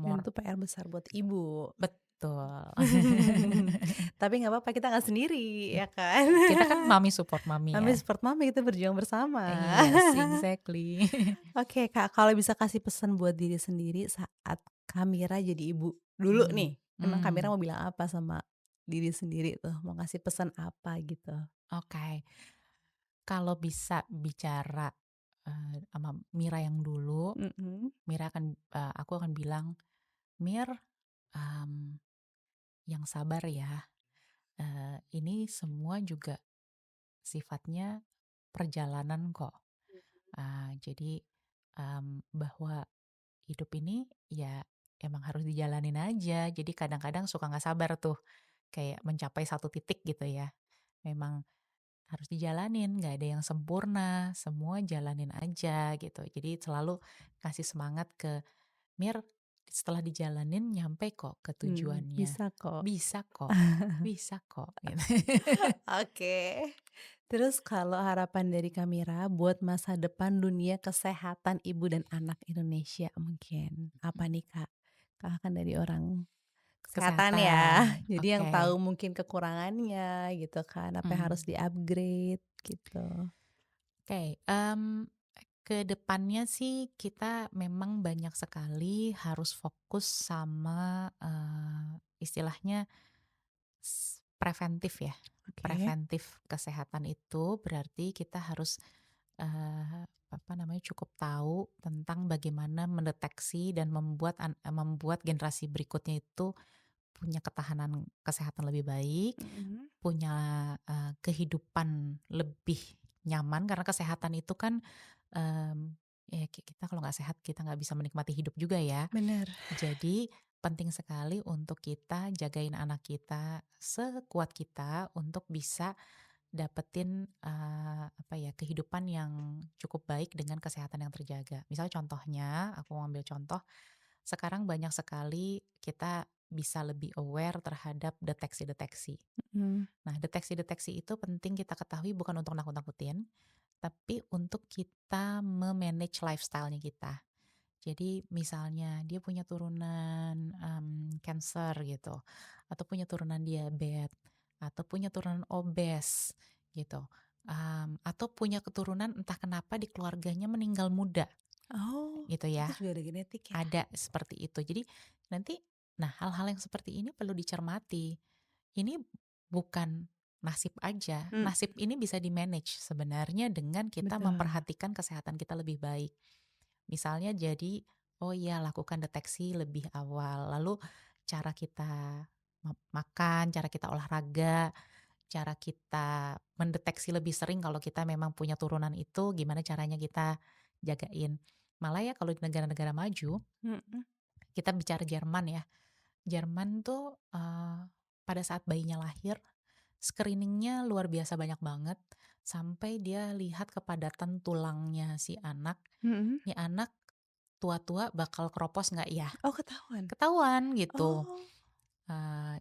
S2: Dan
S1: more,
S2: itu PR besar buat ibu.
S1: betul.
S2: Tapi nggak apa-apa kita nggak sendiri ya kan.
S1: Kita kan mami support mami
S2: Mami
S1: ya.
S2: support mami kita berjuang bersama.
S1: Yes, exactly.
S2: Oke Kak, kalau bisa kasih pesan buat diri sendiri saat Kamira jadi ibu dulu
S1: Mmm,
S2: nih, emang Kamira
S1: mmm,
S2: mau bilang apa sama diri sendiri tuh? Mau kasih pesan apa gitu?
S1: oke. Kalau bisa bicara, sama Mira yang dulu,
S2: Mhm,
S1: aku akan bilang, "Mir, mmm, yang sabar ya, ini semua juga sifatnya perjalanan kok." Jadi, bahwa hidup ini ya emang harus dijalanin aja. Jadi kadang-kadang suka nggak sabar tuh, kayak mencapai satu titik gitu ya. Memang harus dijalanin, nggak ada yang sempurna, semua jalanin aja gitu. Jadi selalu kasih semangat ke Mir, setelah dijalanin nyampe kok ke tujuannya.
S2: bisa kok.
S1: Bisa kok, bisa kok, gitu.
S2: Oke. Terus kalau harapan dari Kamira buat masa depan dunia kesehatan ibu dan anak Indonesia mungkin, apa nih Kak? Kakak kan dari orang kesehatan ya,
S1: Kesehatan,
S2: jadi yang
S1: oke.
S2: tahu mungkin kekurangannya gitu kan, apa yang harus
S1: Mhm.
S2: di-upgrade gitu.
S1: Oke, ke depannya sih kita memang banyak sekali harus fokus sama, istilahnya preventif ya.
S2: Oke.
S1: Preventif kesehatan itu berarti kita harus, cukup tahu tentang bagaimana mendeteksi dan membuat generasi berikutnya itu punya ketahanan kesehatan lebih baik,
S2: Mhm.
S1: punya, kehidupan lebih nyaman karena kesehatan itu kan, mmm, ya kita kalau nggak sehat kita nggak bisa menikmati hidup juga ya.
S2: Bener.
S1: Jadi penting sekali untuk kita jagain anak kita sekuat kita untuk bisa dapetin, kehidupan yang cukup baik dengan kesehatan yang terjaga. Misalnya contohnya, aku mau ambil contoh, sekarang banyak sekali kita bisa lebih aware terhadap deteksi-deteksi.
S2: Mhm.
S1: Nah, deteksi-deteksi itu penting kita ketahui bukan untuk nakut-nakutin, tapi untuk kita me-manage lifestyle-nya kita. Jadi misalnya dia punya turunan, cancer gitu, atau punya turunan diabetes, atau punya turunan obes gitu, atau punya keturunan entah kenapa di keluarganya meninggal muda
S2: Oh,
S1: gitu
S2: itu
S1: ya,
S2: juga ada genetik ya?
S1: ada seperti itu. Jadi nanti hal-hal yang seperti ini perlu dicermati. Ini bukan nasib aja,
S2: Mhm.
S1: nasib ini bisa di-manage sebenarnya dengan kita
S2: Betul.
S1: memperhatikan kesehatan kita lebih baik. Misalnya jadi, oh iya lakukan deteksi lebih awal, lalu cara kita makan, cara kita olahraga, cara kita mendeteksi lebih sering kalau kita memang punya turunan itu, gimana caranya kita jagain. Malah ya kalau di negara-negara maju,
S2: Mhm.
S1: kita bicara Jerman ya, Jerman tuh, pada saat bayinya lahir, screeningnya luar biasa banyak banget, sampai dia lihat kepadatan tulangnya si anak,
S2: Mhm.
S1: nih anak tua-tua bakal keropos nggak ya?
S2: Oh, ketahuan?
S1: Ketahuan gitu.
S2: Oh.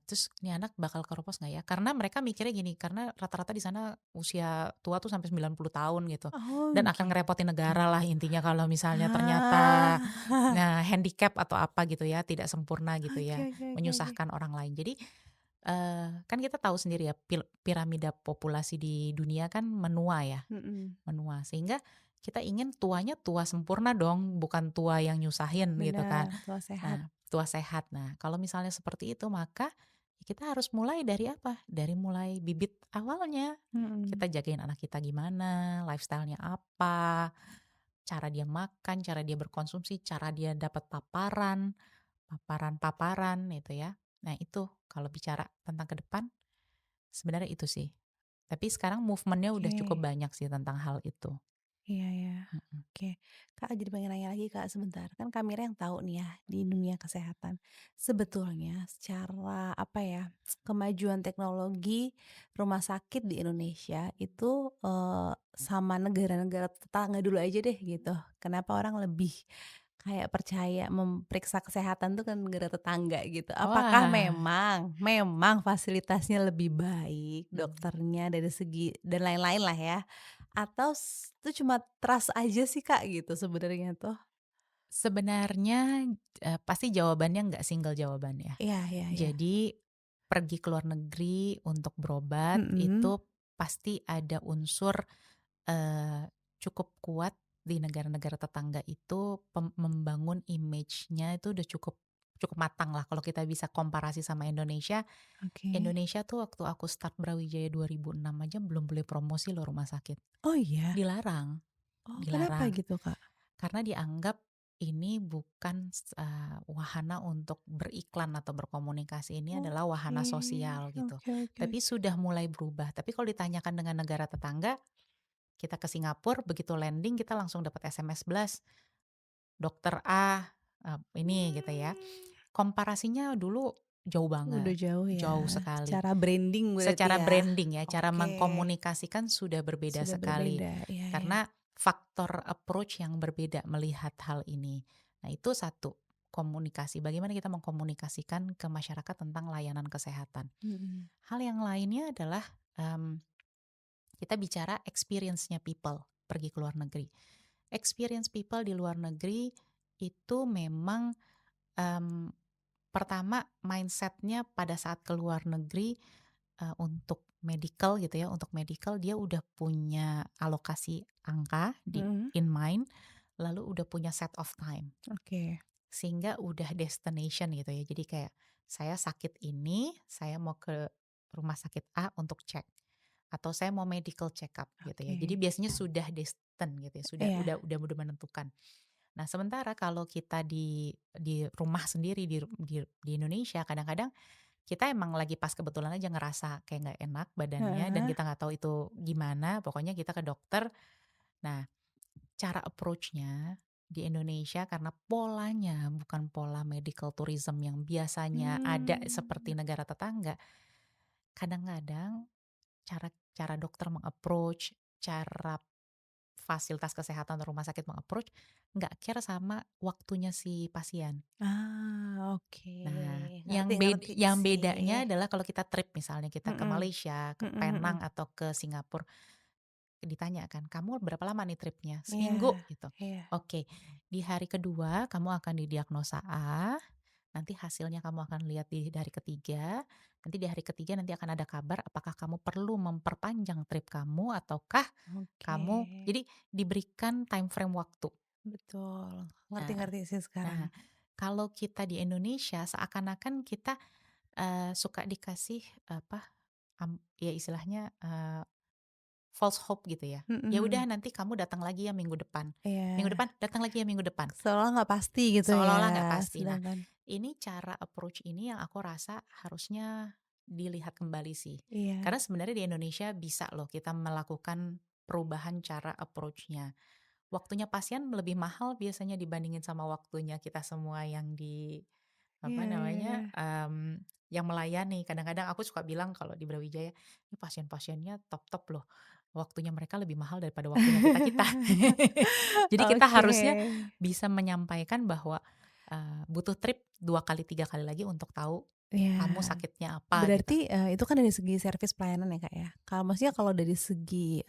S1: Terus nih anak bakal keropos nggak ya? Karena mereka mikirnya gini, karena rata-rata di sana usia tua tuh sampai 90 tahun gitu.
S2: Oh,
S1: Dan akan ngerepotin
S2: gitu.
S1: negara lah intinya kalau misalnya ternyata
S2: Ah.
S1: handicap atau apa gitu ya, tidak sempurna gitu
S2: Oke
S1: ya,
S2: oke oke oke.
S1: menyusahkan orang lain. Jadi, kan kita tahu sendiri ya piramida populasi di dunia kan menua ya,
S2: Mhm.
S1: menua. Sehingga kita ingin tuanya tua sempurna dong, bukan tua yang nyusahin gitu kan.
S2: Bener, tua sehat.
S1: Nah, tua sehat. Nah, kalau misalnya seperti itu maka kita harus mulai dari apa? Dari mulai bibit awalnya.
S2: Mhm.
S1: Kita jagain anak kita gimana, lifestyle-nya apa, cara dia makan, cara dia berkonsumsi, cara dia dapat paparan gitu ya. Nah, itu kalau bicara tentang ke depan sebenarnya itu sih. Tapi sekarang movement-nya udah cukup
S2: Oke.
S1: banyak sih tentang hal itu.
S2: Iya ya.
S1: Mhm.
S2: Oke. Kak, jadi pengen nanya lagi Kak sebentar. Kan Kak Mira yang tahu nih ya di dunia kesehatan. Sebetulnya secara apa ya, kemajuan teknologi rumah sakit di Indonesia itu, sama negara-negara tetangga dulu aja deh gitu. Kenapa orang lebih kayak percaya memeriksa kesehatan tuh ke negara tetangga gitu. Apakah
S1: Wah,
S2: memang fasilitasnya lebih baik,
S1: mhm.
S2: dokternya dari segi dan lain-lain lah ya? Atau itu cuma trust aja sih, Kak, gitu sebenarnya tuh?
S1: Sebenarnya, pasti jawabannya nggak single jawaban ya.
S2: Iya iya iya.
S1: Jadi pergi ke luar negeri untuk berobat
S2: Mhm.
S1: itu pasti ada unsur, eee, cukup kuat di negara-negara tetangga itu membangun image-nya itu udah cukup cukup matang lah kalau kita bisa komparasi sama Indonesia.
S2: Oke.
S1: Indonesia tuh waktu aku start Brawijaya 2006 aja belum boleh promosi loh rumah sakit.
S2: Oh iya?
S1: Dilarang
S2: Oh, kenapa
S1: dilarang.
S2: gitu, Kak?
S1: Karena dianggap ini bukan wahana untuk beriklan atau berkomunikasi, ini adalah
S2: Oke.
S1: wahana sosial gitu.
S2: Oke oke
S1: Tapi
S2: oke.
S1: sudah mulai berubah, tapi kalau ditanyakan dengan negara tetangga, kita ke Singapura begitu landing kita langsung dapat SMS blast, dokter A, ini gitu ya.
S2: Mmm,
S1: Komparasinya dulu jauh
S2: udah
S1: banget,
S2: jauh ya,
S1: jauh sekali.
S2: secara branding berarti
S1: Secara
S2: ya?
S1: branding ya, cara
S2: Oke,
S1: mengkomunikasikan sudah berbeda
S2: sudah
S1: sekali.
S2: berbeda, iya iya.
S1: Karena faktor approach yang berbeda melihat hal ini. Nah, itu satu, komunikasi. Bagaimana kita mengkomunikasikan ke masyarakat tentang layanan kesehatan.
S2: Mhm.
S1: Hal yang lainnya adalah em, kita bicara experience-nya people pergi ke luar negeri. Experience people di luar negeri itu memang em, pertama mindsetnya pada saat ke luar negeri. Untuk medical gitu ya, untuk medical dia udah punya alokasi angka
S2: Mhm.
S1: in mind, lalu udah punya set of time.
S2: Oke.
S1: Sehingga udah destination gitu ya. Jadi kayak saya sakit ini, saya mau ke rumah sakit A untuk cek. atau saya mau medical check up gitu ya. Jadi
S2: Oke.
S1: biasanya sudah distant gitu ya,
S2: Iya.
S1: udah menentukan. Nah, sementara kalau kita di rumah sendiri di Indonesia kadang-kadang kita emang lagi pas kebetulan aja ngerasa kayak nggak enak badannya dan
S2: Heeh.
S1: kita nggak tahu itu gimana, pokoknya kita ke dokter. Nah, cara approach-nya di Indonesia karena polanya bukan pola medical tourism yang biasanya ada seperti
S2: Mmm.
S1: negara tetangga, kadang-kadang cara cara dokter meng-approach, cara fasilitas kesehatan atau rumah sakit meng-approach nggak care sama waktunya si pasien.
S2: Oke.
S1: Nah,
S2: Ngerti-ngerti
S1: yang
S2: sih.
S1: bedanya adalah kalau kita trip misalnya kita ke
S2: Mhm.
S1: Malaysia, ke
S2: Mhm
S1: Penang
S2: mhm.
S1: atau ke Singapura, ditanya kan, "Kamu berapa lama nih tripnya?"
S2: Iya,
S1: "Seminggu," gitu.
S2: iya.
S1: "Oke, di hari kedua kamu akan didiagnosa A, nanti hasilnya kamu akan lihat di hari ketiga, nanti di hari ketiga nanti akan ada kabar apakah kamu perlu memperpanjang trip kamu ataukah
S2: Oke.
S1: kamu" jadi diberikan time frame waktu.
S2: Betul.
S1: Nah
S2: Ngerti-ngerti sih sekarang.
S1: nah, kalau kita di Indonesia seakan-akan kita, suka dikasih apa, ya istilahnya, false hope gitu ya. Ya udah
S2: Mhm.
S1: nanti kamu datang lagi ya minggu
S2: Iya.
S1: depan datang lagi ya minggu depan.
S2: Seolah nggak pasti gitu ya,
S1: Seolah-olah nggak pasti. Nah,
S2: sedangkan
S1: ini cara approach ini yang aku rasa harusnya dilihat kembali sih.
S2: iya,
S1: Karena sebenarnya di Indonesia bisa loh kita melakukan perubahan cara approach-nya. Waktunya pasien lebih mahal biasanya dibandingin sama waktunya kita semua yang di apa
S2: iya iya
S1: namanya,
S2: iya.
S1: yang melayani. Kadang-kadang aku suka bilang kalau di Brawijaya, "Ini pasien-pasiennya top-top loh, waktunya mereka lebih mahal daripada waktunya kita-kita." Jadi kita
S2: Oke.
S1: harusnya bisa menyampaikan bahwa, butuh trip 2 kali, 3 kali lagi untuk tahu kamu
S2: Iya.
S1: sakitnya apa gitu.
S2: Berarti, itu kan dari segi servis pelayanan ya, Kak, ya. Kalau maksudnya kalau dari segi,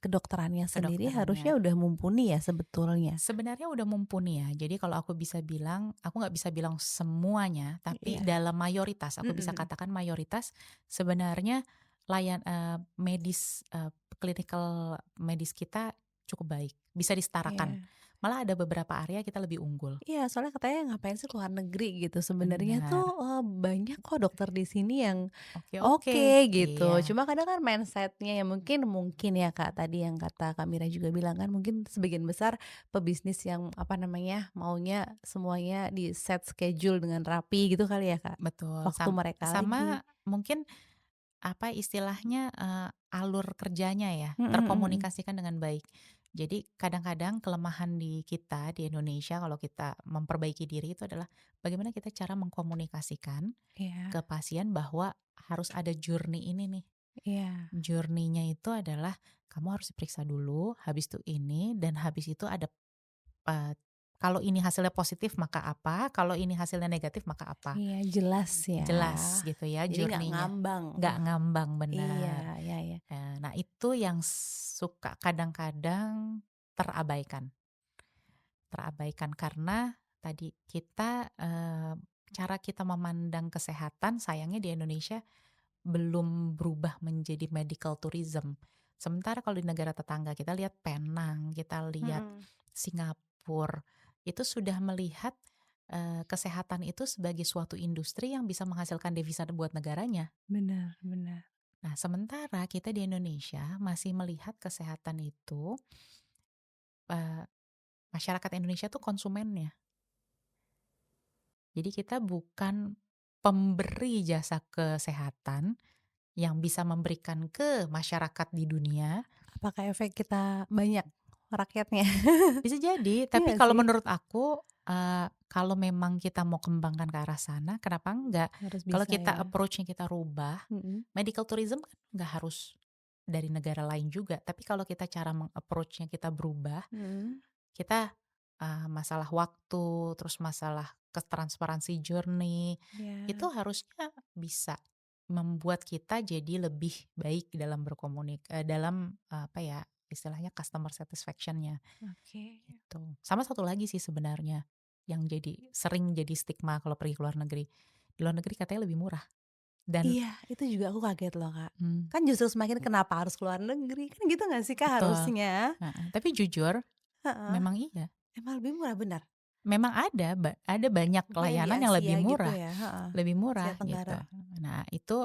S2: kedokterannya sendiri
S1: Kedokterannya.
S2: harusnya udah mumpuni ya sebetulnya?
S1: Sebenarnya udah mumpuni ya. Jadi kalau aku bisa bilang, aku nggak bisa bilang semuanya, tapi
S2: Iya.
S1: dalam mayoritas, aku
S2: Mhm
S1: bisa
S2: mhm.
S1: katakan mayoritas sebenarnya medis, clinical medis kita cukup baik, bisa disetarakan.
S2: Iya.
S1: Malah ada beberapa area kita lebih unggul.
S2: Iya, soalnya katanya ngapain sih ke luar negeri gitu, sebenarnya tuh,
S1: Benar.
S2: banyak kok dokter di sini yang
S1: Oke-oke.
S2: oke gitu.
S1: Iya,
S2: Cuma kadang kan mindset-nya ya mungkin mungkin ya Kak, tadi yang kata Kak Mira juga bilang kan mungkin sebagian besar pebisnis yang apa namanya, maunya semuanya di-set schedule dengan rapi gitu kali ya Kak?
S1: betul.
S2: Waktu mereka lagi.
S1: Sama mungkin apa istilahnya, alur kerjanya ya,
S2: Mhm mhm.
S1: terkomunikasikan dengan baik. Jadi kadang-kadang kelemahan di kita di Indonesia kalau kita memperbaiki diri itu adalah bagaimana kita cara mengkomunikasikan ke
S2: Iya
S1: pasien bahwa harus ada journey ini nih.
S2: iya
S1: Journey-nya itu adalah kamu harus diperiksa dulu, habis itu ini, dan habis itu ada, eee, kalau ini hasilnya positif maka apa, kalau ini hasilnya negatif maka apa.
S2: iya, jelas ya.
S1: Jelas gitu ya
S2: Jadi nggak
S1: journey-nya,
S2: ngambang.
S1: nggak ngambang,
S2: Iya,
S1: benar.
S2: iya iya.
S1: Nah itu yang suka kadang-kadang terabaikan terabaikan karena tadi kita, cara kita memandang kesehatan sayangnya di Indonesia belum berubah menjadi medical tourism. Sementara kalau di negara tetangga kita lihat Penang, kita lihat
S2: Mhm.
S1: Singapura, itu sudah melihat, kesehatan itu sebagai suatu industri yang bisa menghasilkan devisa buat negaranya.
S2: Benar benar.
S1: Nah, sementara kita di Indonesia masih melihat kesehatan itu, eee, masyarakat Indonesia tuh konsumennya. Jadi kita bukan pemberi jasa kesehatan yang bisa memberikan ke masyarakat di dunia.
S2: Apakah efek kita banyak rakyatnya?
S1: Bisa jadi,
S2: Iya
S1: tapi
S2: nggak
S1: kalau
S2: sih?
S1: menurut aku, kalau memang kita mau kembangkan ke arah sana, kenapa enggak?
S2: Harus
S1: Kalau
S2: bisa
S1: kita
S2: ya?
S1: approach-nya kita rubah,
S2: Mhm.
S1: medical tourism kan nggak harus dari negara lain juga, tapi kalau kita cara meng-approach-nya kita berubah,
S2: Mhm.
S1: kita, masalah waktu, terus masalah transparansi journey, itu
S2: Iya,
S1: harusnya bisa membuat kita jadi lebih baik dalam dalam, apa ya, istilahnya customer satisfaction-nya.
S2: oke.
S1: Gitu. Sama satu lagi sih sebenarnya, yang sering jadi stigma kalau pergi ke luar negeri. Di luar negeri katanya lebih murah dan
S2: Iya, itu juga aku kaget loh, Kak.
S1: mmm,
S2: Kan justru semakin kenapa harus ke luar negeri, kan gitu nggak sih, Kak,
S1: betul,
S2: harusnya?
S1: heeh, tapi jujur
S2: Heeh,
S1: memang iya,
S2: emang lebih murah, benar?
S1: memang ada banyak
S2: Pokoknya di
S1: layanan yang
S2: Asia gitu ya? Heeh,
S1: lebih
S2: Asia
S1: murah gitu.
S2: Tenggara.
S1: Nah itu,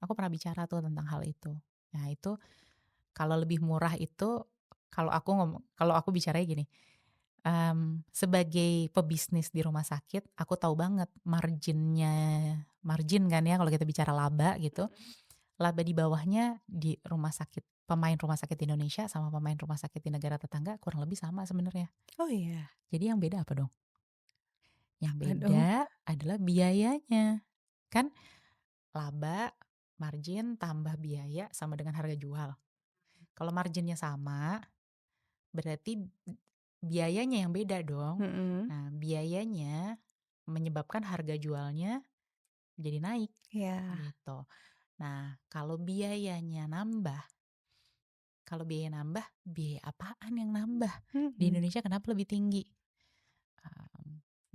S1: aku pernah bicara tuh tentang hal itu. Nah itu kalau lebih murah itu, kalau aku bicaranya gini, sebagai pebisnis di rumah sakit, aku tahu banget margin kan ya kalau kita bicara laba gitu. Laba di bawahnya di rumah sakit, pemain rumah sakit di Indonesia sama pemain rumah sakit di negara tetangga kurang lebih sama sebenarnya.
S2: Oh iya,
S1: Jadi yang beda apa dong? Yang
S2: apa dong?
S1: beda adalah biayanya. Kan laba, margin tambah biaya sama dengan harga jual. Kalau marginnya sama, berarti biayanya yang beda dong.
S2: Mhm,
S1: Nah, biayanya menyebabkan harga jualnya jadi naik
S2: iya,
S1: gitu. Nah, biaya apaan yang nambah? Di
S2: mhm,
S1: Indonesia kenapa lebih tinggi?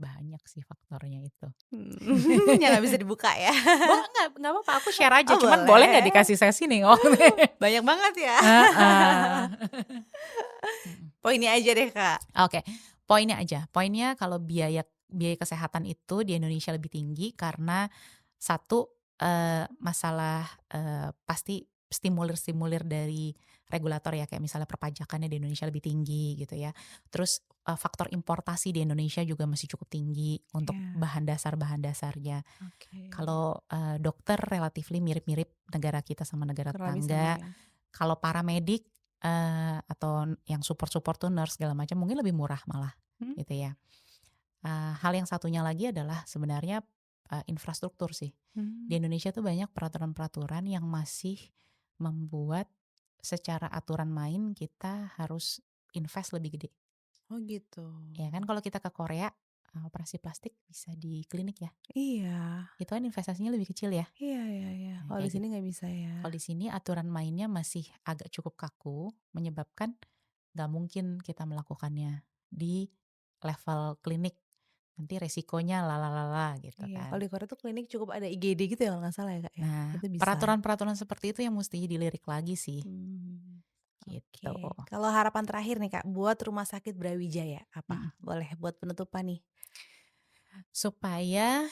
S1: Banyak sih faktornya itu.
S2: yang nggak bisa dibuka ya?
S1: Nggak apa-apa, aku share aja.
S2: Oh
S1: Cuman boleh nggak
S2: boleh,
S1: dikasih sesi nih ngomong?
S2: banyak banget ya?
S1: Heeh. Mhm.
S2: Poinnya aja deh Kak.
S1: Oke, poinnya aja. Poinnya kalau biaya biaya kesehatan itu di Indonesia lebih tinggi karena satu, masalah, pasti stimulir-stimulir dari regulator ya, kayak misalnya perpajakannya di Indonesia lebih tinggi gitu ya. Terus, faktor importasi di Indonesia juga masih cukup tinggi untuk
S2: Iya,
S1: bahan dasarnya.
S2: oke,
S1: Kalau, dokter relatifly mirip-mirip negara kita sama negara
S2: kurang lebih sama
S1: tetangga.
S2: ya?
S1: Kalau paramedik, atau yang support-support tuh nurse segala macam mungkin lebih murah malah,
S2: Mmm,
S1: gitu ya. Hal yang satunya lagi adalah sebenarnya, infrastruktur sih.
S2: mmm,
S1: Di Indonesia tuh banyak peraturan-peraturan yang masih membuat secara aturan main kita harus invest lebih gede.
S2: oh gitu.
S1: Ya kan kalau kita ke Korea, operasi plastik bisa di klinik ya,
S2: Iya,
S1: itu kan investasinya lebih kecil ya.
S2: iya iya iya,
S1: Nah
S2: kalau di
S1: kayak
S2: sini
S1: gitu.
S2: nggak bisa ya?
S1: Kalau di sini aturan mainnya masih agak cukup kaku, menyebabkan nggak mungkin kita melakukannya di level klinik. Nanti resikonya lalalala gitu
S2: Iya, kalau
S1: kan.
S2: di Korea tuh klinik cukup ada IGD gitu ya kalau nggak salah ya Kak ya?
S1: Nah,
S2: Itu bisa.
S1: peraturan-peraturan seperti itu yang mesti dilirik lagi sih,
S2: Mmm,
S1: gitu.
S2: oke. Kalau harapan terakhir nih Kak, buat Rumah Sakit Brawijaya apa?
S1: Mhm.
S2: Boleh buat penutupan nih.
S1: Supaya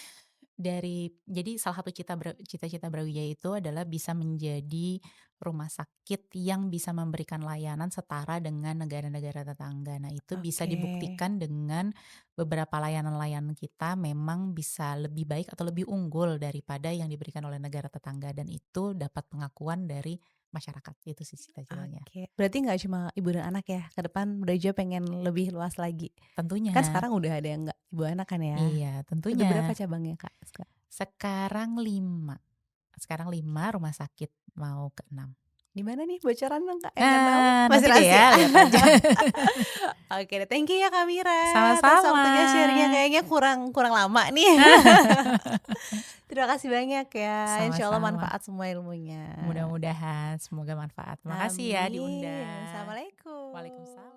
S1: jadi salah satu cita-cita Brawijaya itu adalah bisa menjadi rumah sakit yang bisa memberikan layanan setara dengan negara-negara tetangga. Nah, itu bisa
S2: Oke,
S1: dibuktikan dengan beberapa layanan-layanan kita memang bisa lebih baik atau lebih unggul daripada yang diberikan oleh negara tetangga dan itu dapat pengakuan dari masyarakat. Itu sih cita-citanya.
S2: oke. Berarti nggak cuma ibu dan anak ya? Ke depan Brawijaya pengen lebih luas lagi? Kan
S1: Tentunya.
S2: sekarang udah ada yang nggak ibu anak kan ya?
S1: Iya,
S2: Udah berapa
S1: tentunya.
S2: cabangnya Kak?
S1: Sekarang 5. Sekarang 5 rumah sakit mau ke 6.
S2: Di mana nih bocoran dong Kak yang nggak tahu? Masih
S1: Nanti deh
S2: rahasia?
S1: ya, lihat aja.
S2: Oke deh, thank you ya Kak Mira atas
S1: Sama-sama.
S2: waktunya sharing-nya kayaknya kurang kurang lama nih. Terima kasih banyak ya, insya Allah
S1: Sama-sama.
S2: manfaat semua ilmunya.
S1: Mudah-mudahan semoga manfaat. Makasih ya
S2: Amin.
S1: diundang.
S2: Assalamualaikum.
S1: Waalaikumsalam.